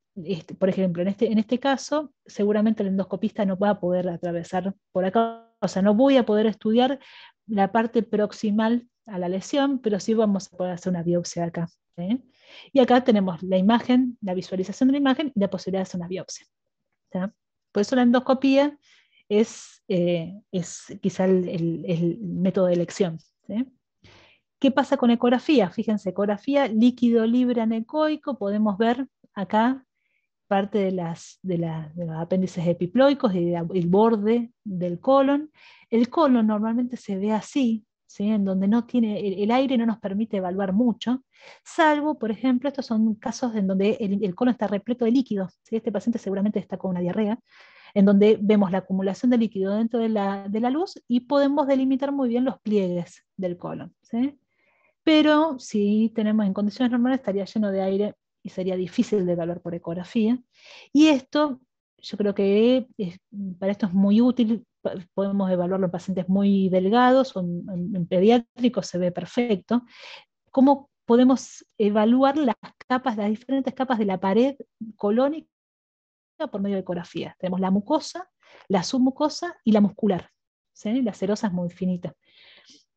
por ejemplo, en este caso, seguramente el endoscopista no va a poder atravesar por acá, o sea, no voy a poder estudiar la parte proximal a la lesión, pero sí vamos a poder hacer una biopsia acá, ¿sí? Y acá tenemos la imagen, la visualización de la imagen y la posibilidad de hacer una biopsia, ¿está? Por eso la endoscopía es quizá el método de elección, ¿sí? ¿Qué pasa con ecografía? Fíjense, ecografía, líquido libre anecoico, podemos ver acá parte de los apéndices epiploicos y el borde del colon. El colon normalmente se ve así, ¿sí? En donde no tiene, el aire no nos permite evaluar mucho, salvo, por ejemplo, estos son casos en donde el colon está repleto de líquidos, ¿sí? Este paciente seguramente está con una diarrea, en donde vemos la acumulación de líquido dentro de la luz y podemos delimitar muy bien los pliegues del colon, ¿sí? Pero si tenemos en condiciones normales estaría lleno de aire y sería difícil de evaluar por ecografía. Y esto, yo creo que para esto es muy útil, podemos evaluarlo en pacientes muy delgados o en pediátricos se ve perfecto. ¿Cómo podemos evaluar las diferentes capas de la pared colónica por medio de ecografía? Tenemos la mucosa, la submucosa y la muscular, ¿sí? La serosa es muy finita.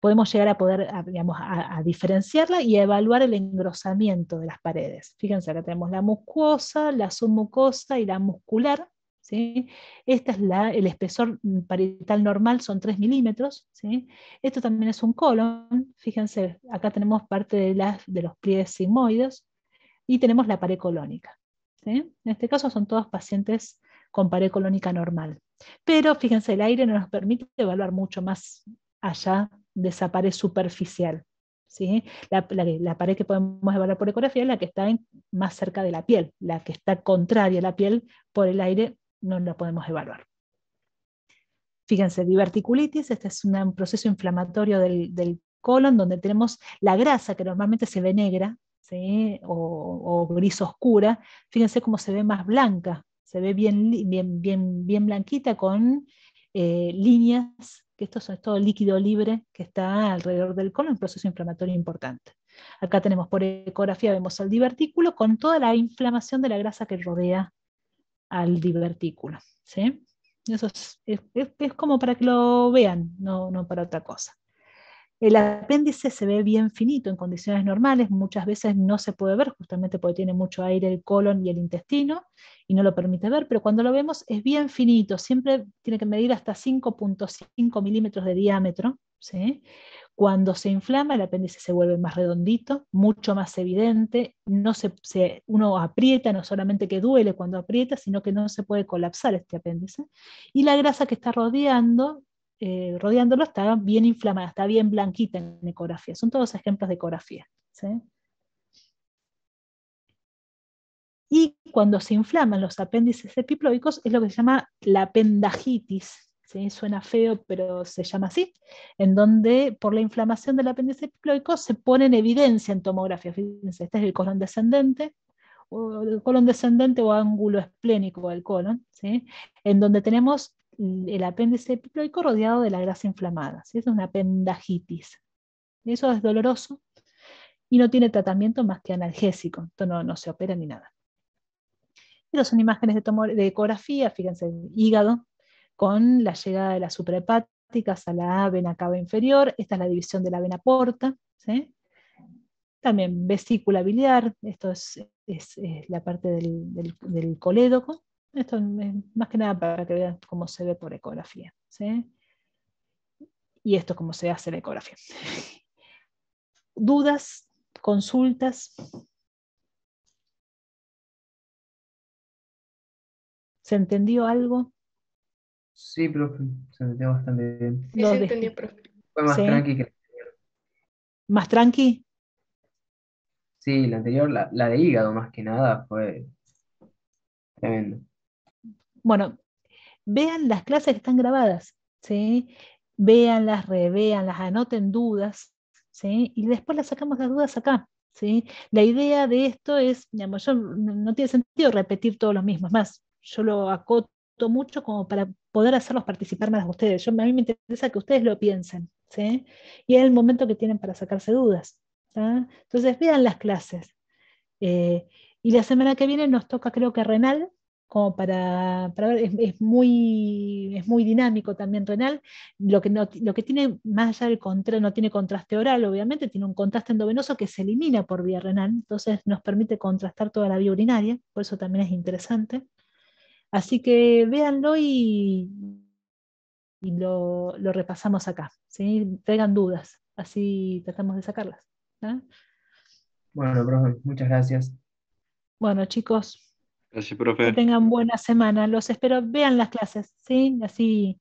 Podemos llegar a poder, digamos, a diferenciarla y a evaluar el engrosamiento de las paredes. Fíjense, acá tenemos la mucosa, la submucosa y la muscular, ¿sí? Esta es el espesor parietal normal, son 3 milímetros, ¿sí? Esto también es un colon, fíjense, acá tenemos parte de los pliegues sigmoides y tenemos la pared colónica, ¿sí? En este caso son todos pacientes con pared colónica normal. Pero fíjense, el aire no nos permite evaluar mucho más allá de esa pared superficial, ¿sí? La pared que podemos evaluar por ecografía es la que está más cerca de la piel, la que está contraria a la piel, por el aire no la podemos evaluar. Fíjense, diverticulitis, este es un proceso inflamatorio del colon, donde tenemos la grasa que normalmente se ve negra, ¿sí? o gris oscura, fíjense cómo se ve más blanca, se ve bien blanquita con líneas, que esto es todo líquido libre que está alrededor del colon, un proceso inflamatorio importante. Acá tenemos por ecografía, vemos el divertículo con toda la inflamación de la grasa que rodea al divertículo, ¿sí? Eso es como para que lo vean, no para otra cosa. El apéndice se ve bien finito en condiciones normales, muchas veces no se puede ver justamente porque tiene mucho aire el colon y el intestino y no lo permite ver, pero cuando lo vemos es bien finito, siempre tiene que medir hasta 5.5 milímetros de diámetro, ¿sí? Cuando se inflama el apéndice se vuelve más redondito, mucho más evidente, uno aprieta, no solamente que duele cuando aprieta, sino que no se puede colapsar este apéndice, y la grasa que está rodeándolo está bien inflamada, está bien blanquita en ecografía. Son todos ejemplos de ecografía, ¿sí? Y cuando se inflaman los apéndices epiploicos es lo que se llama la apendagitis, ¿sí? Suena feo, pero se llama así, en donde por la inflamación del apéndice epiploico se pone en evidencia en tomografía. Fíjense, este es el colon descendente o ángulo esplénico del colon, ¿sí? En donde tenemos el apéndice epiploico rodeado de la grasa inflamada, ¿sí? Es una apendagitis. Eso es doloroso y no tiene tratamiento más que analgésico, esto no se opera ni nada. Estas son imágenes de ecografía, fíjense, el hígado, con la llegada de las suprahepáticas a la vena cava inferior, esta es la división de la vena porta, ¿sí? También vesícula biliar, esto es la parte del colédoco, esto es más que nada para que vean cómo se ve por ecografía, ¿sí? Y esto es cómo se hace la ecografía. ¿Dudas? ¿Consultas? ¿Se entendió algo? Sí, profe, se entendió bastante bien. Sí, se entendió, profe. Fue más ¿Sí? tranqui que la anterior. ¿Más tranqui? Sí, la anterior, la de hígado más que nada, fue tremendo. Bueno, vean las clases que están grabadas, ¿sí? Véanlas, revéanlas, anoten dudas, ¿sí? Y después las sacamos las dudas acá, ¿sí? La idea de esto es, digamos, no tiene sentido repetir todos los mismos, más, yo lo acoto mucho como para poder hacerlos participar más a ustedes. A mí me interesa que ustedes lo piensen, ¿sí? Y es el momento que tienen para sacarse dudas, ¿tá? Entonces vean las clases. Y la semana que viene nos toca, creo que renal, como para ver, es muy dinámico también renal. Lo que tiene, más allá del contraste, no tiene contraste oral, obviamente, tiene un contraste endovenoso que se elimina por vía renal, entonces nos permite contrastar toda la vía urinaria, por eso también es interesante. Así que véanlo y lo repasamos acá, ¿sí? Traigan dudas, así tratamos de sacarlas. ¿Ah? Bueno, profe, muchas gracias. Bueno, chicos, Gracias, que profe. tengan buena semana. Los espero, vean las clases, ¿sí? Así